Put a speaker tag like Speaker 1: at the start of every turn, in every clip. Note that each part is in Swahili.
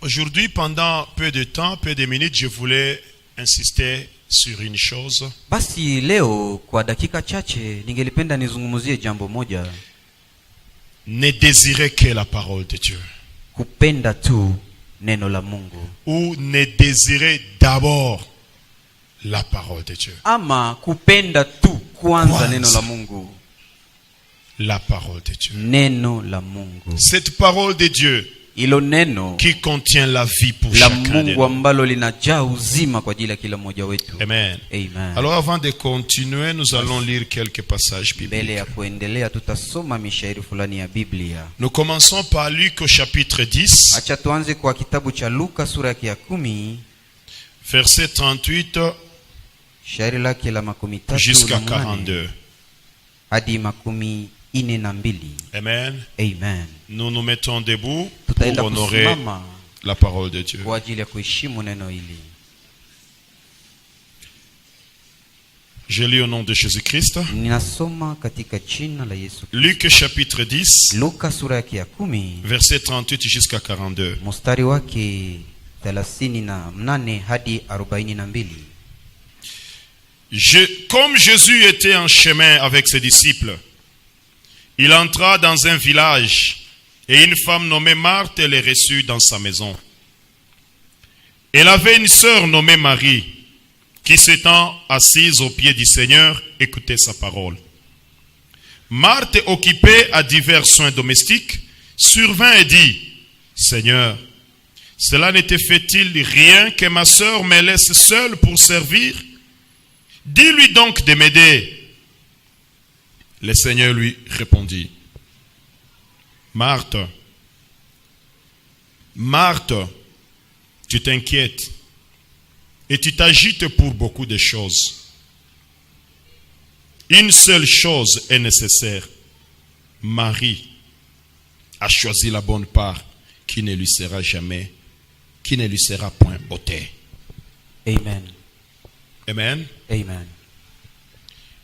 Speaker 1: Aujourd'hui, pendant peu de temps, peu de minutes, je voulais insister sur une chose.
Speaker 2: Basi leo kwa dakika chache ningelipenda nizungumzie jambo moja.
Speaker 1: Ne désirez que la parole de Dieu.
Speaker 2: Kupenda tu neno la Mungu.
Speaker 1: Ou ne désirez d'abord la parole de Dieu.
Speaker 2: Ama kupenda tu kwanza neno la Mungu.
Speaker 1: La parole de Dieu.
Speaker 2: Neno la Mungu.
Speaker 1: Cette parole de Dieu
Speaker 2: Ilo neno
Speaker 1: qui contient la vie pour
Speaker 2: la
Speaker 1: chacun de
Speaker 2: Mungu
Speaker 1: nous.
Speaker 2: ambalo linajaa uzima kwa ajili ya kila mmoja wetu.
Speaker 1: Amen.
Speaker 2: Amen.
Speaker 1: Alors avant de continuer, nous allons lire quelques passages
Speaker 2: Mbele
Speaker 1: bibliques.
Speaker 2: ya kuendelea tutasoma mishairi fulani ya Biblia.
Speaker 1: Nous commençons par Luc au chapitre 10,
Speaker 2: Acha tuanze kwa kitabu cha Luka sura ya 10,
Speaker 1: verset 38
Speaker 2: shairi lake la 13
Speaker 1: jusqu'à 42.
Speaker 2: hadi 42.
Speaker 1: Amen.
Speaker 2: Amen.
Speaker 1: Nous nous mettons debout
Speaker 2: Tutaenda
Speaker 1: pour honorer
Speaker 2: kusimama
Speaker 1: la parole de Dieu.
Speaker 2: kwa ajili ya kuheshimu neno hili.
Speaker 1: Je lis au nom de Jésus-Christ.
Speaker 2: Ninasoma katika jina la Yesu.
Speaker 1: Luc chapitre 10,
Speaker 2: Luka sura yake ya 10
Speaker 1: verset 38 jusqu'à 42.
Speaker 2: mstari wake 38 hadi 42.
Speaker 1: Comme Jésus était en chemin avec ses disciples, il entra dans un village et une femme nommée Marthe les reçut dans sa maison. Elle avait une sœur nommée Marie qui s'étant assise aux pieds du Seigneur écoutait sa parole. Marthe, occupée à divers soins domestiques, survint et dit, Seigneur, cela ne te fait-il rien que ma sœur me laisse seule pour servir? Dis-lui donc de m'aider. Le Seigneur lui répondit, Marthe, Marthe, tu t'inquiètes et tu t'agites pour beaucoup de choses. Une seule chose est nécessaire. Marie a choisi la bonne part qui ne lui sera jamais, qui ne lui sera point ôtée.
Speaker 2: Amen.
Speaker 1: Amen.
Speaker 2: Amen.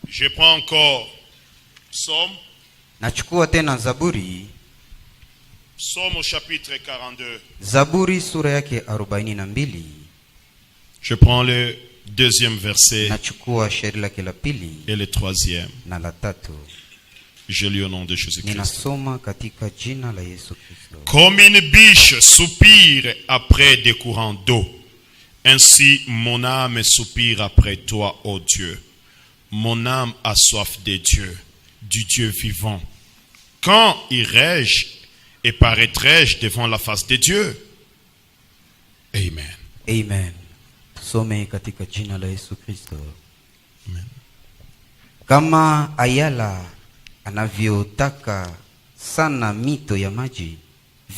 Speaker 1: Je prends encore Psaume.
Speaker 2: Nachukua tena Zaburi.
Speaker 1: Psaume au chapitre 42.
Speaker 2: Zaburi sura yake 42.
Speaker 1: Je prends le deuxième verset
Speaker 2: Nachukua shairi lake la pili
Speaker 1: et le troisième.
Speaker 2: na la tatu.
Speaker 1: Je lis au nom de Jésus-Christ.
Speaker 2: Ninasoma katika jina la Yesu Kristo.
Speaker 1: Comme une biche soupire après des courants d'eau, ainsi mon âme soupire après toi, ô Dieu. Mon âme a soif de Dieu, du Dieu vivant. Quand irai-je et paraîtrai-je devant la face de Dieu? Amen.
Speaker 2: Amen. Tusome katika jina la Yesu Kristo.
Speaker 1: Amen.
Speaker 2: Kama ayala anavyotaka sana mito ya maji,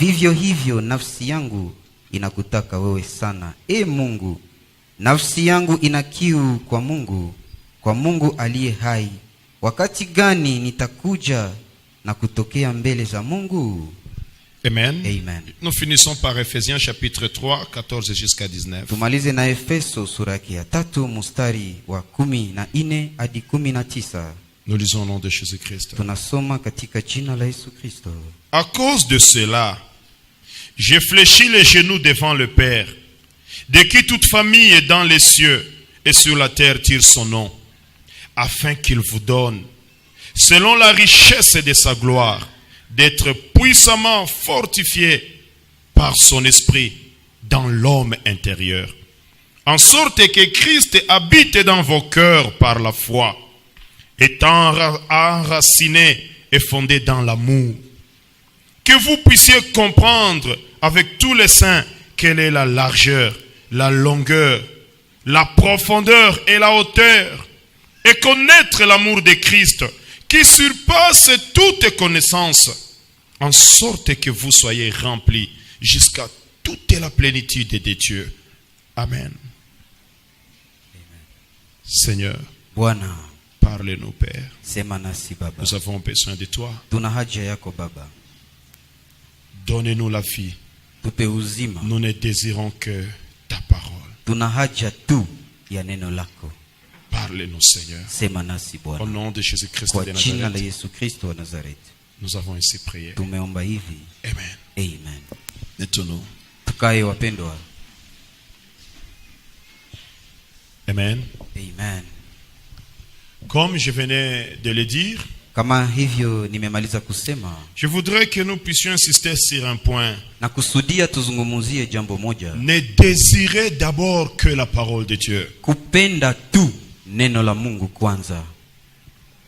Speaker 2: vivyo hivyo nafsi yangu inakutaka wewe sana. E Mungu, nafsi yangu ina kiu kwa Mungu aliye hai. Wakati gani nitakuja na kutokea mbele za Mungu?
Speaker 1: Amen.
Speaker 2: Amen.
Speaker 1: Nous finissons par Ephésiens chapitre 3, 14 jusqu'à 19.
Speaker 2: Tumalize na Efeso sura yake ya 3 mstari wa 14 hadi 19.
Speaker 1: Nous lisons au nom de Jésus-Christ.
Speaker 2: Tunasoma katika jina la Yesu Kristo.
Speaker 1: À cause de cela, j'ai fléchi les genoux devant le Père, de qui toute famille est dans les cieux et sur la terre tire son nom, afin qu'il vous donne, selon la richesse de sa gloire, d'être puissamment fortifié par son esprit dans l'homme intérieur, en sorte que Christ habite dans vos cœurs par la foi, étant enraciné et fondé dans l'amour, que vous puissiez comprendre avec tous les saints quelle est la largeur, la longueur, la profondeur et la hauteur, et connaître l'amour de Christ qui surpasse toute connaissance, en sorte que vous soyez remplis jusqu'à toute la plénitude de Dieu. Amen. Seigneur,
Speaker 2: Bwana,
Speaker 1: parle-nous, Père.
Speaker 2: sema nasi Baba.
Speaker 1: Nous avons besoin de toi.
Speaker 2: Tuna haja yako Baba.
Speaker 1: Donne-nous la vie.
Speaker 2: Tupe uzima.
Speaker 1: Nous ne désirons que ta parole.
Speaker 2: Tuna haja tu ya neno lako.
Speaker 1: Parle-nous, Seigneur.
Speaker 2: Sema nasi
Speaker 1: Au
Speaker 2: Bwana.
Speaker 1: nom de Jésus-Christ
Speaker 2: Kwa
Speaker 1: de
Speaker 2: jina la
Speaker 1: Nazareth,
Speaker 2: Yesu Kristo wa Nazareti.
Speaker 1: nous avons ainsi prié.
Speaker 2: Tumeomba hivi.
Speaker 1: Amen.
Speaker 2: Amen.
Speaker 1: Maintenant,
Speaker 2: Tukae wapendwa.
Speaker 1: Amen.
Speaker 2: Amen.
Speaker 1: Comme je venais de le dire,
Speaker 2: Kama hivyo nimemaliza kusema,
Speaker 1: je voudrais que nous puissions insister sur un point.
Speaker 2: na kusudia tuzungumuzie jambo moja.
Speaker 1: Ne désirez d'abord que la parole de Dieu.
Speaker 2: Kupenda tu neno la Mungu kwanza.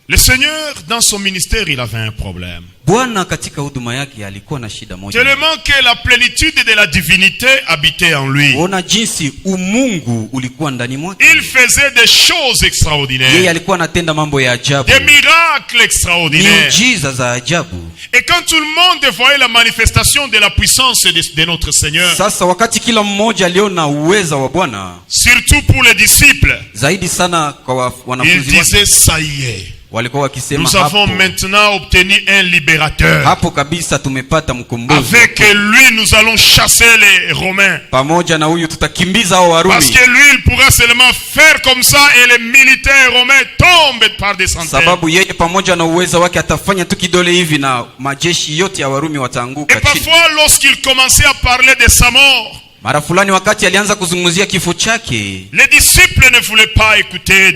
Speaker 1: Le Seigneur, dans son ministère, il avait un problème.
Speaker 2: Bwana katika huduma yake alikuwa na shida moja.
Speaker 1: Tellement que la plénitude de la divinité habitait en lui.
Speaker 2: Ona jinsi umungu ulikuwa ndani mwake.
Speaker 1: Il faisait des choses
Speaker 2: Yeye
Speaker 1: extraordinaires.
Speaker 2: alikuwa anatenda mambo ya ajabu.
Speaker 1: Des miracles extraordinaires.
Speaker 2: Miujiza za ajabu.
Speaker 1: Et quand tout le monde voyait la manifestation de la puissance de notre Seigneur,
Speaker 2: Sasa wakati kila mmoja aliona uweza wa Bwana,
Speaker 1: surtout pour les disciples,
Speaker 2: zaidi sana kwa
Speaker 1: ils
Speaker 2: wanafunzi wake,
Speaker 1: disaient ça y est.
Speaker 2: walikuwa wakisema
Speaker 1: Nous avons maintenant obtenu un libérateur.
Speaker 2: hapo kabisa tumepata mkombozi.
Speaker 1: Avec lui, nous allons chasser les Romains.
Speaker 2: Pamoja na huyu tutakimbiza hao Warumi.
Speaker 1: Parce que lui, il pourra seulement faire comme ça et les militaires romains tombent par des centaines.
Speaker 2: Sababu yeye pamoja na uweza wake atafanya tu kidole hivi na majeshi yote ya Warumi wataanguka
Speaker 1: Et
Speaker 2: chini.
Speaker 1: parfois, lorsqu'il commençait à parler de sa mort,
Speaker 2: Mara fulani wakati alianza kuzungumzia kifo chake,
Speaker 1: les disciples ne voulaient pas écouter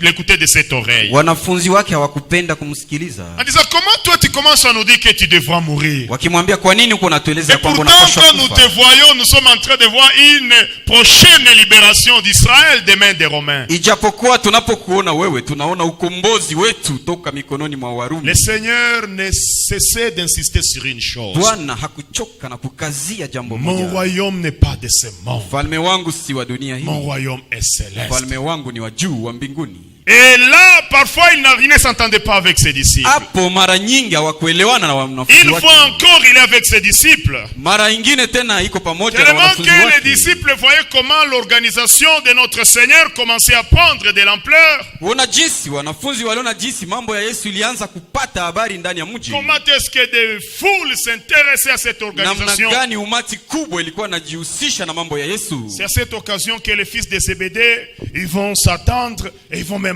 Speaker 1: l'écouter de cette oreille.
Speaker 2: wanafunzi wake hawakupenda kumsikiliza.
Speaker 1: En disant, comment toi tu commences à nous dire que tu devras mourir?
Speaker 2: Wakimwambia kwa nini uko unatueleza
Speaker 1: Et
Speaker 2: kwamba
Speaker 1: pourtant,
Speaker 2: unapaswa
Speaker 1: quand nous te
Speaker 2: kufa?
Speaker 1: voyons, nous sommes en train de voir une prochaine libération d'Israël des mains des Romains.
Speaker 2: Ijapokuwa tunapokuona wewe tunaona ukombozi wetu toka mikononi mwa Warumi.
Speaker 1: Le Seigneur ne cessait d'insister sur une chose.
Speaker 2: Bwana hakuchoka na kukazia jambo
Speaker 1: Mon
Speaker 2: moja.
Speaker 1: royaume n'est pas de ce monde.
Speaker 2: Ufalme wangu si wa dunia hii.
Speaker 1: Mon royaume est céleste.
Speaker 2: Ufalme wangu ni wa juu wa mbinguni.
Speaker 1: Et là, parfois, il ne s'entendait pas avec ses disciples.
Speaker 2: Hapo mara nyingi hawakuelewana na wanafunzi
Speaker 1: Une
Speaker 2: wake.
Speaker 1: fois encore, il est avec ses disciples.
Speaker 2: Mara ingine tena iko pamoja na
Speaker 1: Tellement
Speaker 2: wanafunzi
Speaker 1: que les
Speaker 2: wake.
Speaker 1: disciples voyaient comment l'organisation de notre Seigneur commençait à prendre de l'ampleur.
Speaker 2: Uona jinsi wanafunzi waliona jinsi mambo ya Yesu ilianza kupata habari ndani ya mji.
Speaker 1: Comment est-ce que des foules s'intéressaient à cette
Speaker 2: Namna
Speaker 1: organisation?
Speaker 2: gani umati kubwa ilikuwa inajihusisha na mambo ya Yesu.
Speaker 1: C'est à cette occasion que les fils de Zébédée, ils vont s'attendre et ils vont même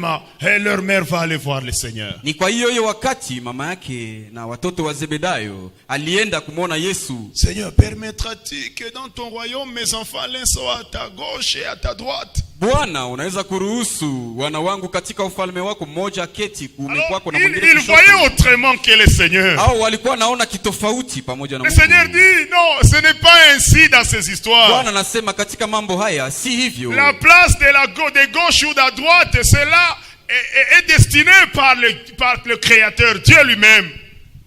Speaker 1: et leur mère va aller voir le Seigneur.
Speaker 2: Ni kwa hiyo wakati mama yake na watoto wa Zebedayo alienda kumwona Yesu.
Speaker 1: Seigneur, permettras-tu que dans ton royaume mes enfants l'un soit à ta gauche et à ta droite?
Speaker 2: Bwana, unaweza kuruhusu wana wangu katika ufalme wako mmoja aketi kuume
Speaker 1: Alors,
Speaker 2: kwako na mwingine
Speaker 1: il voyait
Speaker 2: kushoto?
Speaker 1: autrement que le Seigneur.
Speaker 2: Au walikuwa naona kitofauti pamoja na
Speaker 1: Le
Speaker 2: Mungu.
Speaker 1: Seigneur dit, non, ce n'est pas ainsi dans ces histoires.
Speaker 2: Bwana anasema katika mambo haya si hivyo.
Speaker 1: La place de gauche ou de droite, cela est destiné par le Créateur, Dieu lui-même.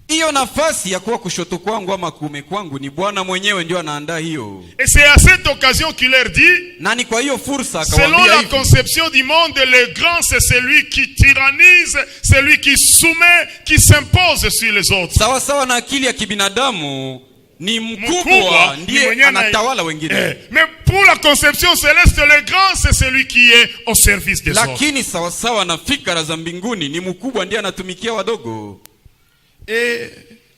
Speaker 2: Hiyo nafasi ya kuwa kushoto kwangu ama kuume kwangu ni Bwana mwenyewe ndio anaandaa hiyo.
Speaker 1: Et c'est à cette occasion qu'il leur dit,
Speaker 2: Na ni kwa hiyo fursa
Speaker 1: selon
Speaker 2: akawaambia
Speaker 1: la
Speaker 2: hivi.
Speaker 1: conception du monde, le grand c'est celui qui tyrannise, celui qui soumet, qui s'impose sur les autres.
Speaker 2: Sawa sawa na akili ya kibinadamu ni
Speaker 1: Mkubwa
Speaker 2: mkubwa
Speaker 1: ni
Speaker 2: ndiye
Speaker 1: mwenye
Speaker 2: anatawala wengine.
Speaker 1: Mais pour la conception céleste, le grand c'est celui qui est au service des autres.
Speaker 2: Lakini sawa sawa na fikra za mbinguni ni mkubwa ndiye anatumikia wadogo.
Speaker 1: Et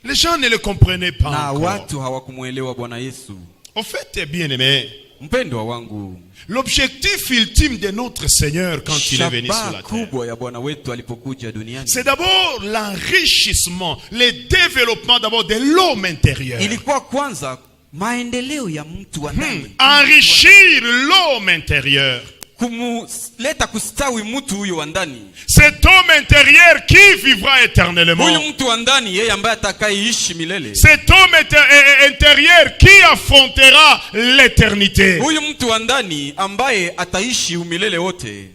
Speaker 1: les gens ne le comprenaient pas
Speaker 2: Na
Speaker 1: encore.
Speaker 2: watu hawakumuelewa Bwana Yesu.
Speaker 1: Au fait, bien aimé,
Speaker 2: Mpendwa wangu,
Speaker 1: l'objectif ultime de notre Seigneur quand il est venu sur
Speaker 2: shabaha
Speaker 1: la terre,
Speaker 2: kubwa ya Bwana wetu alipokuja duniani
Speaker 1: c'est d'abord l'enrichissement, le développement d'abord de l'homme intérieur.
Speaker 2: ilikuwa kwanza maendeleo ya mtu wa ndani.
Speaker 1: Enrichir l'homme intérieur.
Speaker 2: Kumuleta kustawi mtu huyo wa ndani.
Speaker 1: Cet homme intérieur qui vivra
Speaker 2: Huyu
Speaker 1: éternellement.
Speaker 2: mtu wa ndani yeye ambaye atakayeishi milele.
Speaker 1: Cet homme intérieur qui affrontera l'éternité.
Speaker 2: Huyu mtu wa ndani ambaye ataishi umilele wote.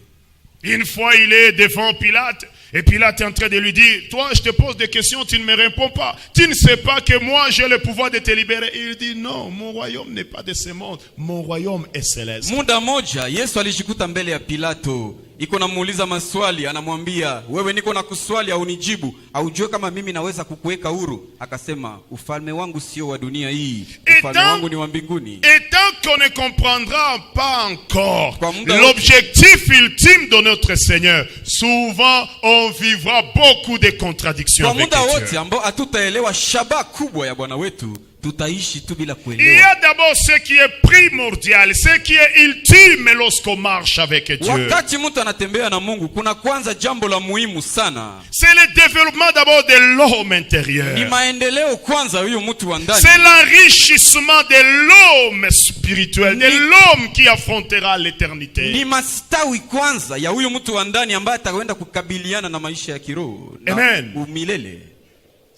Speaker 1: Une fois il est devant Pilate et Pilate est en train de lui dire, toi je te pose des questions, tu ne me réponds pas. Tu ne sais pas que moi j'ai le pouvoir de te libérer. Il dit non, mon royaume n'est pas de ce monde, mon royaume est céleste.
Speaker 2: Muda moja Yesu alijikuta mbele ya Pilato, iko namuuliza maswali, anamwambia wewe, niko na kuswali au nijibu, aujue kama mimi naweza kukuweka huru. Akasema ufalme wangu sio wa dunia hii, ufalme wangu ni wa mbinguni.
Speaker 1: Et tant qu'on ne comprendra pas encore
Speaker 2: Kwa muda
Speaker 1: l'objectif ultime de notre Seigneur, souvent on vivra beaucoup de contradictions
Speaker 2: Kwa
Speaker 1: avec
Speaker 2: muda wote
Speaker 1: Dieu.
Speaker 2: ambao hatutaelewa shabaha kubwa ya Bwana wetu, tutaishi tu bila
Speaker 1: Il y
Speaker 2: kuelewa.
Speaker 1: a d'abord ce qui est primordial, ce qui est ultime lorsqu'on marche avec Dieu.
Speaker 2: Wakati mtu anatembea na Mungu, kuna kwanza jambo la muhimu sana.
Speaker 1: C'est le développement d'abord de l'homme
Speaker 2: Ni
Speaker 1: intérieur.
Speaker 2: maendeleo kwanza huyo mtu wa ndani.
Speaker 1: C'est l'enrichissement de l'homme spirituel, de l'homme qui affrontera l'éternité.
Speaker 2: Ni mastawi kwanza ya huyo mtu wa ndani ambaye atakwenda kukabiliana na maisha ya kiroho na
Speaker 1: Amen.
Speaker 2: umilele.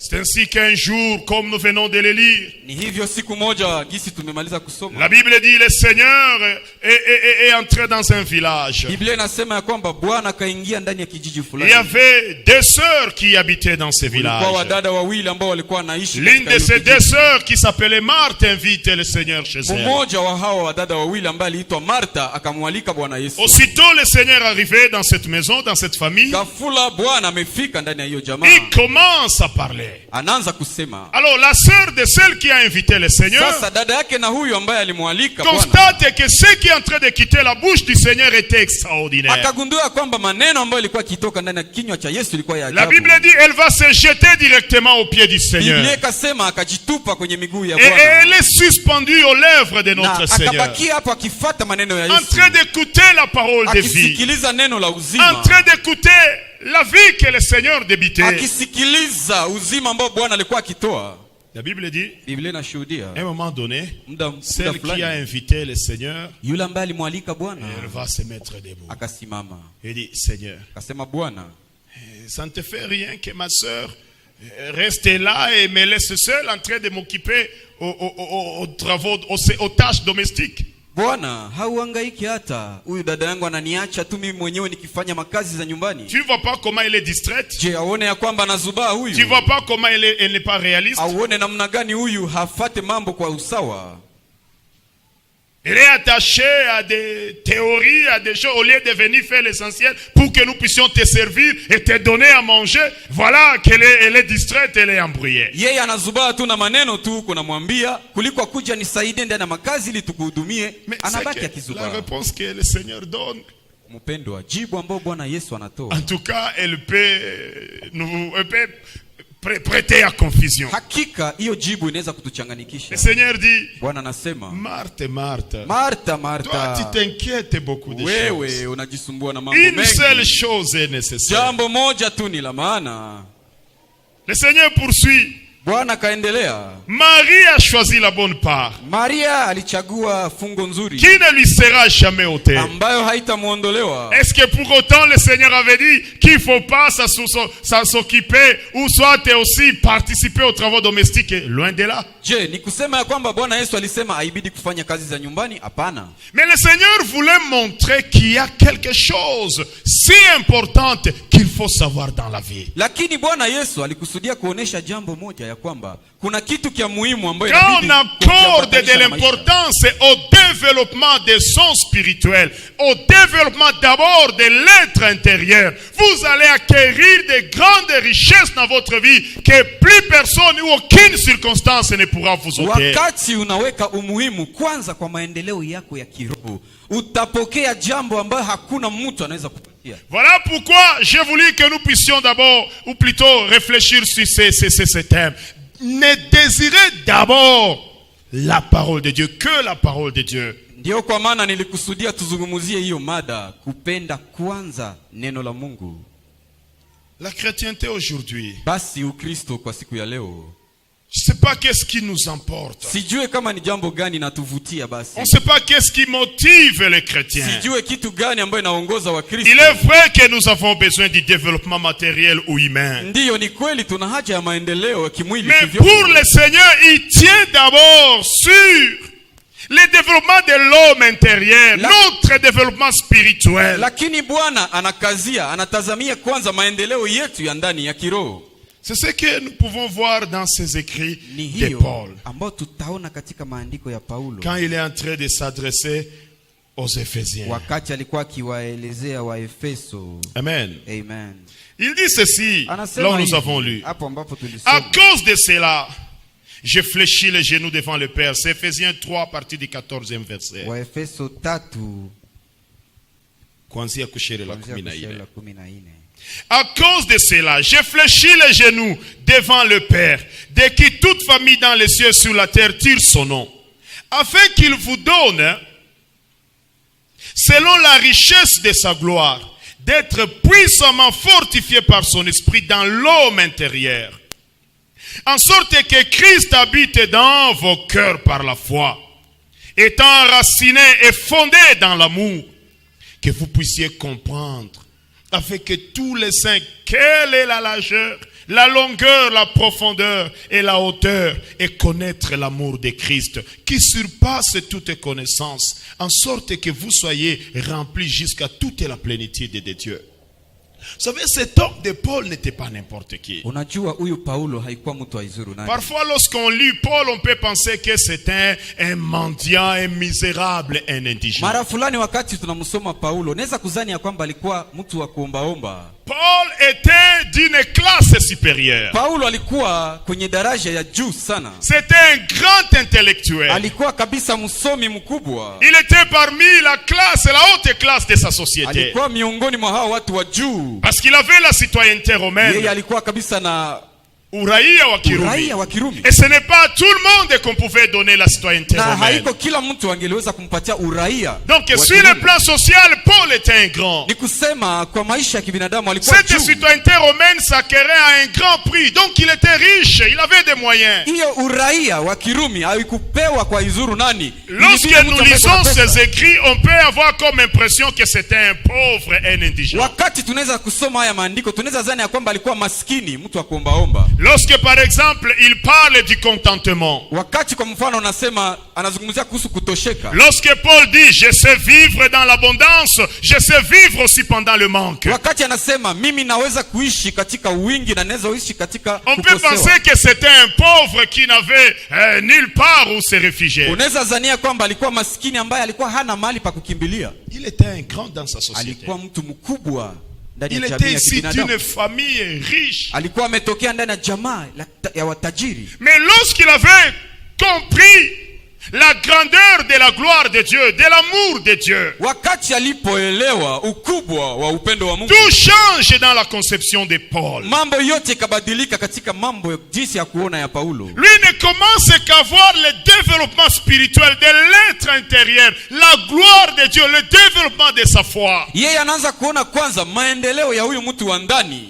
Speaker 1: C'est ainsi qu'un jour, comme nous venons de le lire,
Speaker 2: Ni hivyo siku moja gisi tumemaliza kusoma.
Speaker 1: la Bible dit le Seigneur est entré dans un village.
Speaker 2: Biblia inasema ya kwamba Bwana kaingia ndani ya kijiji
Speaker 1: Il
Speaker 2: fulani.
Speaker 1: y avait deux sœurs qui habitaient dans ce
Speaker 2: Kwa
Speaker 1: village.
Speaker 2: wadada wawili ambao walikuwa wanaishi
Speaker 1: L'une
Speaker 2: katika
Speaker 1: de
Speaker 2: hiyo
Speaker 1: ces
Speaker 2: kijiji.
Speaker 1: deux sœurs qui s'appelait Marthe invitait le Seigneur chez elle.
Speaker 2: Mmoja wa hawa wadada wawili ambaye aliitwa Martha akamwalika Bwana Yesu.
Speaker 1: Aussitôt le Seigneur arrivait dans cette maison, dans cette famille,
Speaker 2: Ghafula Bwana amefika ndani ya hiyo jamaa.
Speaker 1: il commence à parler.
Speaker 2: Anaanza kusema.
Speaker 1: Alors la sœur de celle qui a invité le Seigneur
Speaker 2: Sasa dada yake na huyu ambaye alimwalika Bwana
Speaker 1: constate que ce qui est en train de quitter la bouche du Seigneur était extraordinaire.
Speaker 2: akagundua kwamba maneno ambayo ilikuwa kitoka ndani ya kinywa cha Yesu ilikuwa ya
Speaker 1: La
Speaker 2: ajabu.
Speaker 1: Bible dit elle va se jeter directement aux pieds du Seigneur.
Speaker 2: Biblia ikasema akajitupa kwenye miguu ya
Speaker 1: Et
Speaker 2: Bwana.
Speaker 1: elle est suspendue aux lèvres de
Speaker 2: Na
Speaker 1: notre Seigneur,
Speaker 2: akabakia hapo akifuata maneno ya
Speaker 1: en
Speaker 2: Yesu.
Speaker 1: train d'écouter la parole de vie,
Speaker 2: Akisikiliza neno la
Speaker 1: en
Speaker 2: uzima.
Speaker 1: train d'écouter la vie que le Seigneur débitait.
Speaker 2: Akisikiliza uzima ambao Bwana alikuwa akitoa.
Speaker 1: La Bible dit,
Speaker 2: Biblia inashuhudia
Speaker 1: à un moment donné,
Speaker 2: muda
Speaker 1: celle qui a
Speaker 2: fulani
Speaker 1: invité le Seigneur,
Speaker 2: yule ambaye alimwalika Bwana
Speaker 1: elle va se mettre debout.
Speaker 2: akasimama.
Speaker 1: Elle dit, Seigneur,
Speaker 2: Akasema, Bwana,
Speaker 1: ça ne te fait rien que ma soeur reste là et me laisse seule en train de m'occuper aux travaux, aux tâches domestiques.
Speaker 2: Bwana, hauhangaiki hata huyu dada yangu ananiacha tu mimi mwenyewe nikifanya makazi za nyumbani.
Speaker 1: Tu vois pas comment elle est distraite?
Speaker 2: Je, aone ya kwamba anazubaa
Speaker 1: Tu
Speaker 2: huyu?
Speaker 1: vois pas comment elle n'est pas réaliste?
Speaker 2: Auone namna gani huyu hafate mambo kwa usawa?
Speaker 1: Elle est attachée à des théories, à des choses, au lieu de venir faire l'essentiel pour que nous puissions te servir et te donner à manger. Voilà qu'elle elle est distraite, elle est embrouillée.
Speaker 2: Yeye anazubaa tu na maneno tu kunamwambia kuliko kuja nisaidie ndani ya makazi ili tukuhudumie,
Speaker 1: Mais
Speaker 2: anabaki
Speaker 1: c'est la
Speaker 2: akizubaa.
Speaker 1: réponse que le Seigneur donne.
Speaker 2: Mpendwa, jibu ambao Bwana Yesu anatoa.
Speaker 1: En tout cas, elle peut prêter à confusion.
Speaker 2: Hakika hiyo jibu inaweza kutuchanganikisha.
Speaker 1: Le Seigneur dit,
Speaker 2: Bwana anasema,
Speaker 1: Marthe, Marthe,
Speaker 2: Martha,
Speaker 1: toi tu
Speaker 2: Martha,
Speaker 1: t'inquiètes beaucoup de
Speaker 2: wewe
Speaker 1: choses.
Speaker 2: unajisumbua na mambo
Speaker 1: Une seule
Speaker 2: mengi.
Speaker 1: chose est nécessaire.
Speaker 2: Jambo moja tu ni la maana.
Speaker 1: Le Seigneur poursuit.
Speaker 2: Bwana kaendelea.
Speaker 1: Marie a choisi la bonne part,
Speaker 2: Maria alichagua fungo nzuri
Speaker 1: qui ne lui sera jamais ôtée.
Speaker 2: ambayo haitamuondolewa.
Speaker 1: Est-ce que pour autant le Seigneur avait dit qu'il ne faut pas s'occuper ou soit aussi participer aux travaux domestiques? Loin de là.
Speaker 2: Je, ni kusema ya kwamba Bwana Yesu alisema haibidi kufanya kazi za nyumbani? Hapana.
Speaker 1: Mais le Seigneur voulait montrer qu'il y a quelque chose si importante qu'il faut savoir dans la vie.
Speaker 2: Lakini Bwana Yesu alikusudia kuonesha jambo moja ya kwamba kuna kitu kia muhimu ambayo
Speaker 1: Quand on
Speaker 2: inabidi
Speaker 1: accorde de
Speaker 2: kuambatanisha na maisha.
Speaker 1: l'importance au développement de son spirituel, au développement d'abord de l'être intérieur, vous allez acquérir de grandes richesses dans votre vie que plus personne ou aucune circonstance ne pourra vous ôter.
Speaker 2: Wakati unaweka umuhimu kwanza kwa maendeleo yako ya kiroho, utapokea jambo ambayo hakuna mtu anaweza kupatia.
Speaker 1: Voilà pourquoi j'ai voulu que nous puissions d'abord, ou plutôt réfléchir sur ces thèmes. Ne désirez d'abord la parole de Dieu, que la parole de Dieu.
Speaker 2: Ndio kwa maana nilikusudia tuzungumzie hiyo mada, kupenda kwanza neno la Mungu.
Speaker 1: La chrétienté aujourd'hui,
Speaker 2: Basi Ukristo kwa siku ya leo,
Speaker 1: je ne sais pas qu'est-ce qui nous emporte.
Speaker 2: sijue kama ni jambo gani natuvutia basi.
Speaker 1: On ne sait pas qu'est-ce qui motive les chrétiens.
Speaker 2: Sijue kitu gani ambayo inaongoza Wakristo.
Speaker 1: Il est vrai que nous avons besoin du développement matériel ou humain.
Speaker 2: Ndiyo, ni kweli tuna haja ya maendeleo ya kimwili
Speaker 1: Mais
Speaker 2: kivyo.
Speaker 1: pour le Seigneur, il tient d'abord sur le développement de l'homme intérieur, notre développement spirituel.
Speaker 2: Lakini Bwana anakazia, anatazamia kwanza maendeleo yetu ya ndani ya kiroho.
Speaker 1: C'est ce que nous pouvons voir dans ces écrits
Speaker 2: Ni
Speaker 1: de
Speaker 2: hiyo
Speaker 1: Paul,
Speaker 2: ambao tutaona katika maandiko ya Paulo
Speaker 1: quand il est en train de s'adresser aux Éphésiens.
Speaker 2: wakati alikuwa akiwaelezea Waefeso.
Speaker 1: Amen.
Speaker 2: Amen.
Speaker 1: Il dit ceci, là
Speaker 2: Anasema
Speaker 1: où nous
Speaker 2: hivi,
Speaker 1: avons lu.
Speaker 2: hapo ambapo
Speaker 1: À
Speaker 2: tulisoma.
Speaker 1: cause de cela, je fléchis les genoux devant le Père. C'est Éphésiens 3, à partir du 14e verset.
Speaker 2: Waefeso 3
Speaker 1: Kuanzia kushiri la
Speaker 2: kuanzia
Speaker 1: 14.
Speaker 2: kushari la 14.
Speaker 1: À cause de cela, je fléchis les genoux devant le Père, de qui toute famille dans les cieux et sur la terre tire son nom, afin qu'il vous donne, selon la richesse de sa gloire, d'être puissamment fortifié par son esprit dans l'homme intérieur, en sorte que Christ habite dans vos cœurs par la foi, étant enraciné et fondé dans l'amour, que vous puissiez comprendre avec tous les saints quelle est la largeur, la longueur, la profondeur et la hauteur, et connaître l'amour de Christ qui surpasse toute connaissance, en sorte que vous soyez remplis jusqu'à toute la plénitude de Dieu. Vous savez, cet homme de Paul n'était pas n'importe qui.
Speaker 2: Unajua huyu Paulo haikuwa mtu wa izuru nani.
Speaker 1: Parfois, lorsqu'on lit Paul, on peut penser que c'est un mendiant, un misérable, un indigent.
Speaker 2: Mara fulani wakati tunamsoma Paulo, naweza kuzani ya kwamba alikuwa mtu wa kuombaomba.
Speaker 1: Paul était d'une classe supérieure.
Speaker 2: Paulo alikuwa kwenye daraja ya juu sana.
Speaker 1: C'était un grand intellectuel.
Speaker 2: Alikuwa kabisa msomi mkubwa.
Speaker 1: Il était parmi la haute classe de sa société.
Speaker 2: Alikuwa miongoni mwa hao watu wa juu.
Speaker 1: Parce qu'il avait la citoyenneté romaine.
Speaker 2: Yeye alikuwa kabisa na
Speaker 1: uraia wa Kirumi. Et ce n'est pas à tout le monde qu'on pouvait donner la citoyenneté romaine.
Speaker 2: Haiko kila mtu angeliweza kumpatia uraia.
Speaker 1: Donc sur le plan social, Paul était un grand.
Speaker 2: Ni kusema kwa maisha ya kibinadamu alikuwa juu.
Speaker 1: Cette citoyenneté romaine s'acquérait à un grand prix. Donc il était riche, il avait des moyens.
Speaker 2: Hiyo uraia wa Kirumi haikupewa kwa izuru nani.
Speaker 1: Lorsque nous lisons ces écrits, on peut avoir comme impression que c'était un pauvre et un indigent.
Speaker 2: Wakati tunaweza kusoma haya maandiko, tunaweza zani ya kwamba alikuwa maskini, mtu wa kuombaomba.
Speaker 1: Lorsque par exemple il parle du contentement.
Speaker 2: Wakati kwa mfano anasema anazungumzia kuhusu kutosheka.
Speaker 1: Lorsque Paul dit je sais vivre dans l'abondance, je sais vivre aussi pendant le manque.
Speaker 2: Wakati anasema mimi naweza kuishi katika wingi na naweza kuishi katika
Speaker 1: on peut penser que c'était un pauvre qui n'avait nulle part où se réfugier.
Speaker 2: Unaweza zania kwamba alikuwa maskini ambaye alikuwa hana mahali pa kukimbilia.
Speaker 1: Il était un grand dans sa société.
Speaker 2: Alikuwa mtu mkubwa.
Speaker 1: Il était issu d'une famille riche.
Speaker 2: Alikuwa ametokea ndani ya jamaa ya watajiri.
Speaker 1: Mais lorsqu'il avait compris la grandeur de la gloire de Dieu, de l'amour de Dieu,
Speaker 2: wakati alipoelewa ukubwa wa upendo wa Mungu,
Speaker 1: tout change dans la conception de Paul.
Speaker 2: Mambo yote kabadilika katika mambo jinsi ya kuona ya Paulo.
Speaker 1: Lui ne commence qu'à voir le développement spirituel de l'être intérieur, la gloire de Dieu, le développement de sa foi.
Speaker 2: Yeye anaanza kuona kwanza maendeleo ya huyu mtu wa ndani.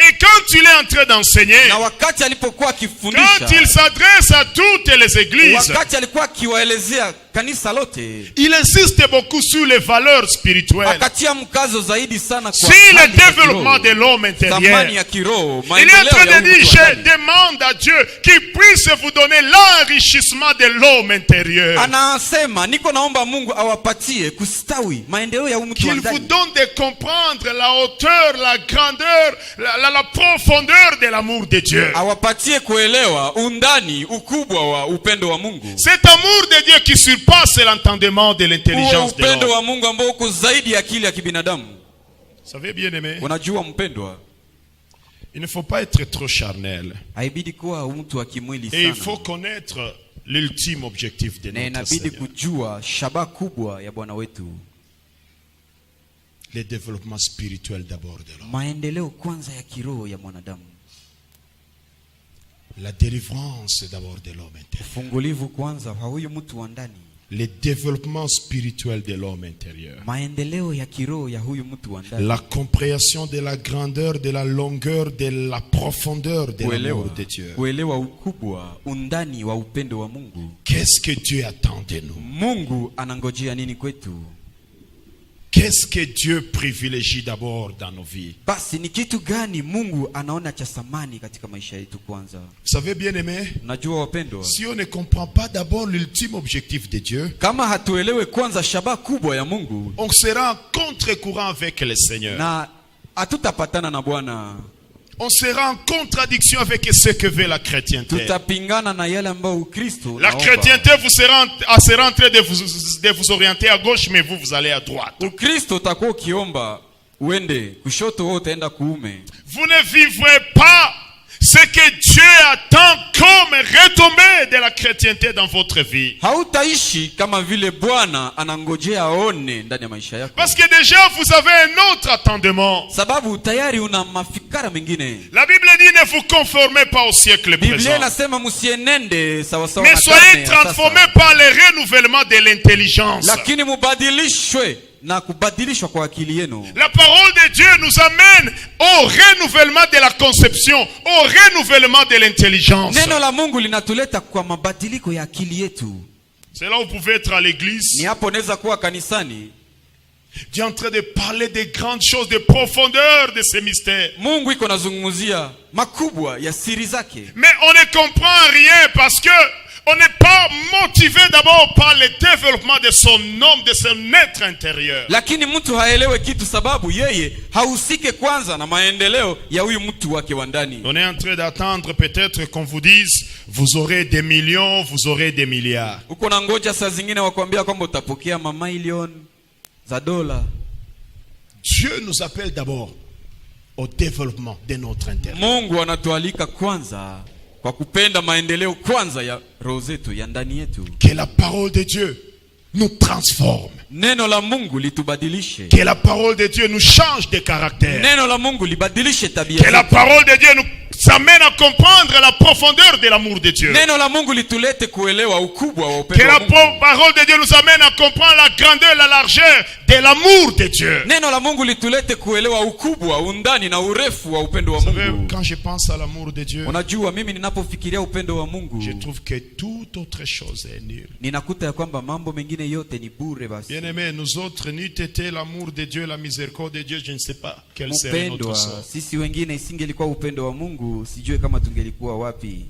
Speaker 1: Et quand il est en train d'enseigner,
Speaker 2: na wakati alipokuwa akifundisha,
Speaker 1: quand il s'adresse à toutes les églises,
Speaker 2: wakati alikuwa akiwaelezea kanisa lote,
Speaker 1: il insiste beaucoup sur les valeurs spirituelles,
Speaker 2: akatia mkazo zaidi sana kwa
Speaker 1: le développement de l'homme intérieur.
Speaker 2: Thamani ya kiroho,
Speaker 1: il est en train de dire je demande à Dieu qu'il puisse vous donner l'enrichissement de l'homme intérieur.
Speaker 2: Anasema niko naomba Mungu awapatie kustawi maendeleo ya mtu wa ndani.
Speaker 1: Qu'il vous donne de comprendre la hauteur, la grandeur, la profondeur de l'amour de Dieu.
Speaker 2: Awapatie kuelewa undani, ukubwa wa upendo wa Mungu.
Speaker 1: Cet amour de Dieu qui surpasse l'entendement de l'intelligence de l'homme.
Speaker 2: Upendo wa Mungu ambao uko zaidi ya akili ya kibinadamu.
Speaker 1: Vous savez bien aimé,
Speaker 2: unajua mpendwa,
Speaker 1: il ne faut pas être trop charnel.
Speaker 2: Haibidi kuwa mtu wa kimwili sana.
Speaker 1: Et il faut connaître l'ultime objectif de notre Seigneur.
Speaker 2: Inabidi kujua shabaha kubwa ya Bwana wetu.
Speaker 1: Le développement spirituel d'abord de l'homme.
Speaker 2: Maendeleo kwanza ya kiroho ya mwanadamu.
Speaker 1: La délivrance d'abord de l'homme intérieur.
Speaker 2: Ufungulivu kwanza kwa huyu mtu wa ndani.
Speaker 1: Le développement spirituel de l'homme intérieur.
Speaker 2: Maendeleo ya kiroho ya huyu mtu wa ndani.
Speaker 1: La compréhension de la grandeur, de la longueur, de la profondeur de l'amour de Dieu.
Speaker 2: Kuelewa ukubwa, undani wa upendo wa Mungu.
Speaker 1: Qu'est-ce que Dieu attend de nous?
Speaker 2: Mungu anangojea nini kwetu?
Speaker 1: Qu'est-ce que Dieu privilégie d'abord dans nos vies?
Speaker 2: Basi ni kitu gani Mungu anaona cha thamani katika maisha yetu kwanza?
Speaker 1: Vous savez bien aimé,
Speaker 2: najua wapendwa,
Speaker 1: si on ne comprend pas d'abord l'ultime objectif de Dieu,
Speaker 2: kama hatuelewe kwanza shabaha kubwa ya Mungu,
Speaker 1: on sera en contre-courant avec le Seigneur.
Speaker 2: Na hatutapatana na Bwana.
Speaker 1: On sera en contradiction avec ce que veut la chrétienté.
Speaker 2: Tutapingana na yale ambayo Ukristo.
Speaker 1: La chrétienté vous sera en train de vous orienter à gauche, mais vous allez à droite.
Speaker 2: Ukristo utakuwa ukiomba uende kushoto, wewe utaenda kuume.
Speaker 1: Vous ne vivrez pas Ce que Dieu attend comme retombée de la chrétienté dans votre vie.
Speaker 3: Hautaishi kama vile Bwana anangojea aone ndani ya maisha yako.
Speaker 1: Parce que déjà vous avez un autre attendement.
Speaker 3: Sababu tayari una mafikara mengine.
Speaker 1: La Bible dit ne vous conformez pas au siècle
Speaker 3: Biblia
Speaker 1: présent.
Speaker 3: inasema msienende sawa sawa
Speaker 1: Mais
Speaker 3: na
Speaker 1: soyez
Speaker 3: karne ya sasa.
Speaker 1: transformés par le renouvellement de l'intelligence.
Speaker 3: Lakini mubadilishwe na kubadilishwa kwa akili yenu.
Speaker 1: La parole de Dieu nous amène au renouvellement de la conception, au renouvellement de l'intelligence.
Speaker 3: Neno la Mungu linatuleta kwa mabadiliko ya akili yetu.
Speaker 1: C'est là où vous pouvez être à l'église.
Speaker 3: Ni hapo unaweza kuwa kanisani.
Speaker 1: Dieu est en train de parler des grandes choses, des profondeurs de ces mystères.
Speaker 3: Mungu iko nazungumzia makubwa ya siri zake.
Speaker 1: Mais on ne comprend rien parce que on n'est pas motivé d'abord par le développement de son homme, de son être intérieur.
Speaker 3: Lakini mtu haelewe kitu sababu yeye hahusike kwanza na maendeleo ya huyu mtu wake wa ndani.
Speaker 1: On est en train d'attendre peut-être qu'on vous dise vous aurez des millions, vous aurez des milliards.
Speaker 3: Uko na ngoja saa zingine wakwambia kwamba utapokea mamilioni za dola.
Speaker 1: Dieu nous appelle d'abord au développement de notre intérieur.
Speaker 3: Mungu anatualika kwanza kwa kupenda maendeleo kwanza ya roho zetu ya ndani yetu.
Speaker 1: Que la parole de Dieu nous transforme.
Speaker 3: Neno la Mungu litubadilishe.
Speaker 1: Que la parole de Dieu nous change de caractère.
Speaker 3: Neno la Mungu libadilishe tabia.
Speaker 1: Que la parole de Dieu nous amène à comprendre la profondeur de l'amour de Dieu.
Speaker 3: Neno la Mungu litulete kuelewa ukubwa wa
Speaker 1: Que
Speaker 3: upendo wa
Speaker 1: la
Speaker 3: Mungu.
Speaker 1: parole de Dieu nous amène à comprendre la grandeur, la largeur de l'amour de Dieu.
Speaker 3: Neno la Mungu litulete kuelewa ukubwa, undani na urefu wa upendo wa
Speaker 1: Vous savez,
Speaker 3: Mungu.
Speaker 1: quand je pense à l'amour de Dieu,
Speaker 3: Unajua mimi ninapofikiria upendo wa Mungu,
Speaker 1: je trouve que toute autre chose est nulle.
Speaker 3: ninakuta ya kwamba mambo mengine yote ni bure basi.
Speaker 1: Bien-aimés, nous autres, n'eût été l'amour de Dieu, la miséricorde de Dieu, je ne sais pas quel serait notre
Speaker 3: Upendwa
Speaker 1: sort.
Speaker 3: sisi wengine isingelikuwa upendo wa Mungu, sijue kama tungelikuwa wapi.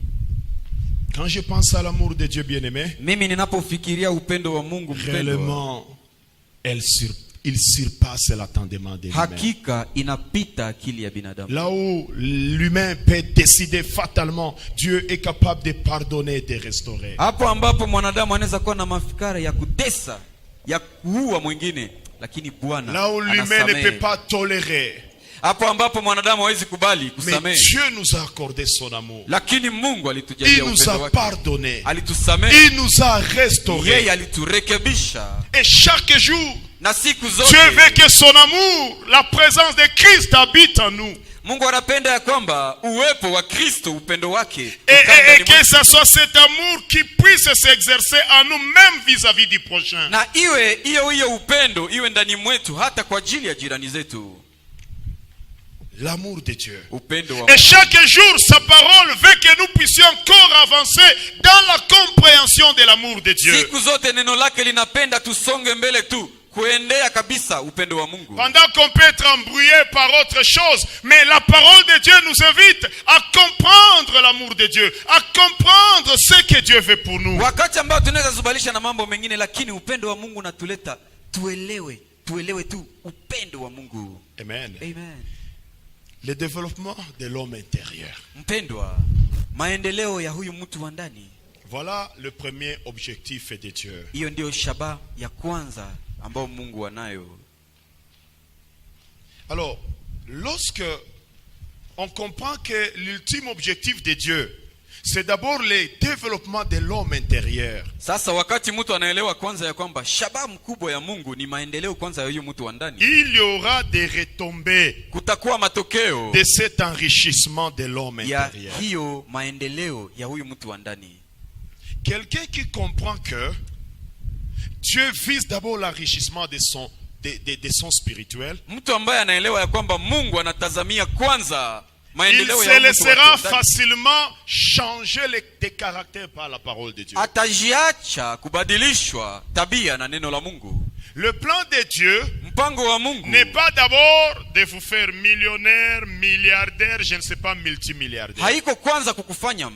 Speaker 1: Quand je pense à l'amour de Dieu, bien-aimé,
Speaker 3: Mimi ninapofikiria upendo wa Mungu mpendwa,
Speaker 1: réellement, il surpasse l'attendement de l'humain.
Speaker 3: hakika inapita akili ya binadamu.
Speaker 1: Là où l'humain peut décider fatalement, Dieu est capable de pardonner et de restaurer.
Speaker 3: Hapo ambapo mwanadamu anaweza kuwa na mafikara ya kutesa, ya kuua mwingine, lakini Bwana
Speaker 1: Là où l'humain ne
Speaker 3: anasamehe.
Speaker 1: peut pas tolérer.
Speaker 3: Hapo ambapo mwanadamu hawezi kubali
Speaker 1: Mais
Speaker 3: kusamehe.
Speaker 1: Dieu nous a accordé son amour.
Speaker 3: Lakini Mungu
Speaker 1: Il
Speaker 3: alitujalia
Speaker 1: nous
Speaker 3: upendo
Speaker 1: a
Speaker 3: wake.
Speaker 1: pardonné.
Speaker 3: Alitusamehe.
Speaker 1: Il nous a restauré.
Speaker 3: Yeye aliturekebisha.
Speaker 1: Et chaque jour,
Speaker 3: Na siku
Speaker 1: Dieu veut
Speaker 3: zote
Speaker 1: que son amour, la présence de Christ habite en nous.
Speaker 3: Mungu anapenda ya kwamba uwepo wa Kristo, upendo wake
Speaker 1: Et
Speaker 3: ukae ndani
Speaker 1: que
Speaker 3: mwetu.
Speaker 1: ce soit cet amour qui puisse s'exercer en nous, même vis-à-vis du prochain.
Speaker 3: Na iwe hiyo upendo iwe ndani mwetu hata kwa ajili ya jirani zetu.
Speaker 1: L'amour de Dieu.
Speaker 3: Upendo wa
Speaker 1: Et chaque jour, sa parole veut que nous puissions encore avancer dans la compréhension de l'amour de Dieu.
Speaker 3: siku zote neno lake linapenda tusonge mbele tu kuendea kabisa upendo wa Mungu.
Speaker 1: Pendant qu'on peut être embrouillé par autre chose, mais la parole de Dieu nous invite à comprendre l'amour de Dieu, à comprendre ce que Dieu veut pour nous.
Speaker 3: Wakati ambao tunaweza zubalisha na mambo mengine, lakini upendo wa Mungu natuleta tuelewe tu upendo wa Mungu.
Speaker 1: Amen.
Speaker 3: Amen.
Speaker 1: Le développement de l'homme intérieur.
Speaker 3: Mpendwa, maendeleo ya huyu mtu wa ndani.
Speaker 1: Voilà le premier objectif de Dieu.
Speaker 3: Hiyo ndio shabaha ya kwanza ambao Mungu anayo.
Speaker 1: Alors, lorsque on comprend que l'ultime objectif de Dieu, c'est d'abord le développement de l'homme intérieur.
Speaker 3: Sasa wakati mtu anaelewa kwanza ya kwamba shabaha mkubwa ya Mungu ni maendeleo kwanza ya huyu mtu wa ndani,
Speaker 1: Il y aura des retombées
Speaker 3: kutakuwa matokeo
Speaker 1: de cet enrichissement de l'homme
Speaker 3: ya
Speaker 1: intérieur.
Speaker 3: hiyo maendeleo ya huyu mtu wa ndani.
Speaker 1: Quelqu'un qui comprend que Dieu vise d'abord l'enrichissement de son spirituel,
Speaker 3: Mtu ambaye anaelewa ya kwamba Mungu anatazamia kwanza
Speaker 1: il
Speaker 3: maendeleo
Speaker 1: se
Speaker 3: ya mtu
Speaker 1: laissera
Speaker 3: wa ndani,
Speaker 1: facilement changer de caractère par la parole de Dieu.
Speaker 3: atajiacha kubadilishwa tabia na neno la Mungu.
Speaker 1: Le plan de Dieu
Speaker 3: Mpango wa Mungu
Speaker 1: n'est pas d'abord de vous faire millionnaire, milliardaire, je ne sais pas, multimilliardaire.
Speaker 3: haiko kwanza kukufanya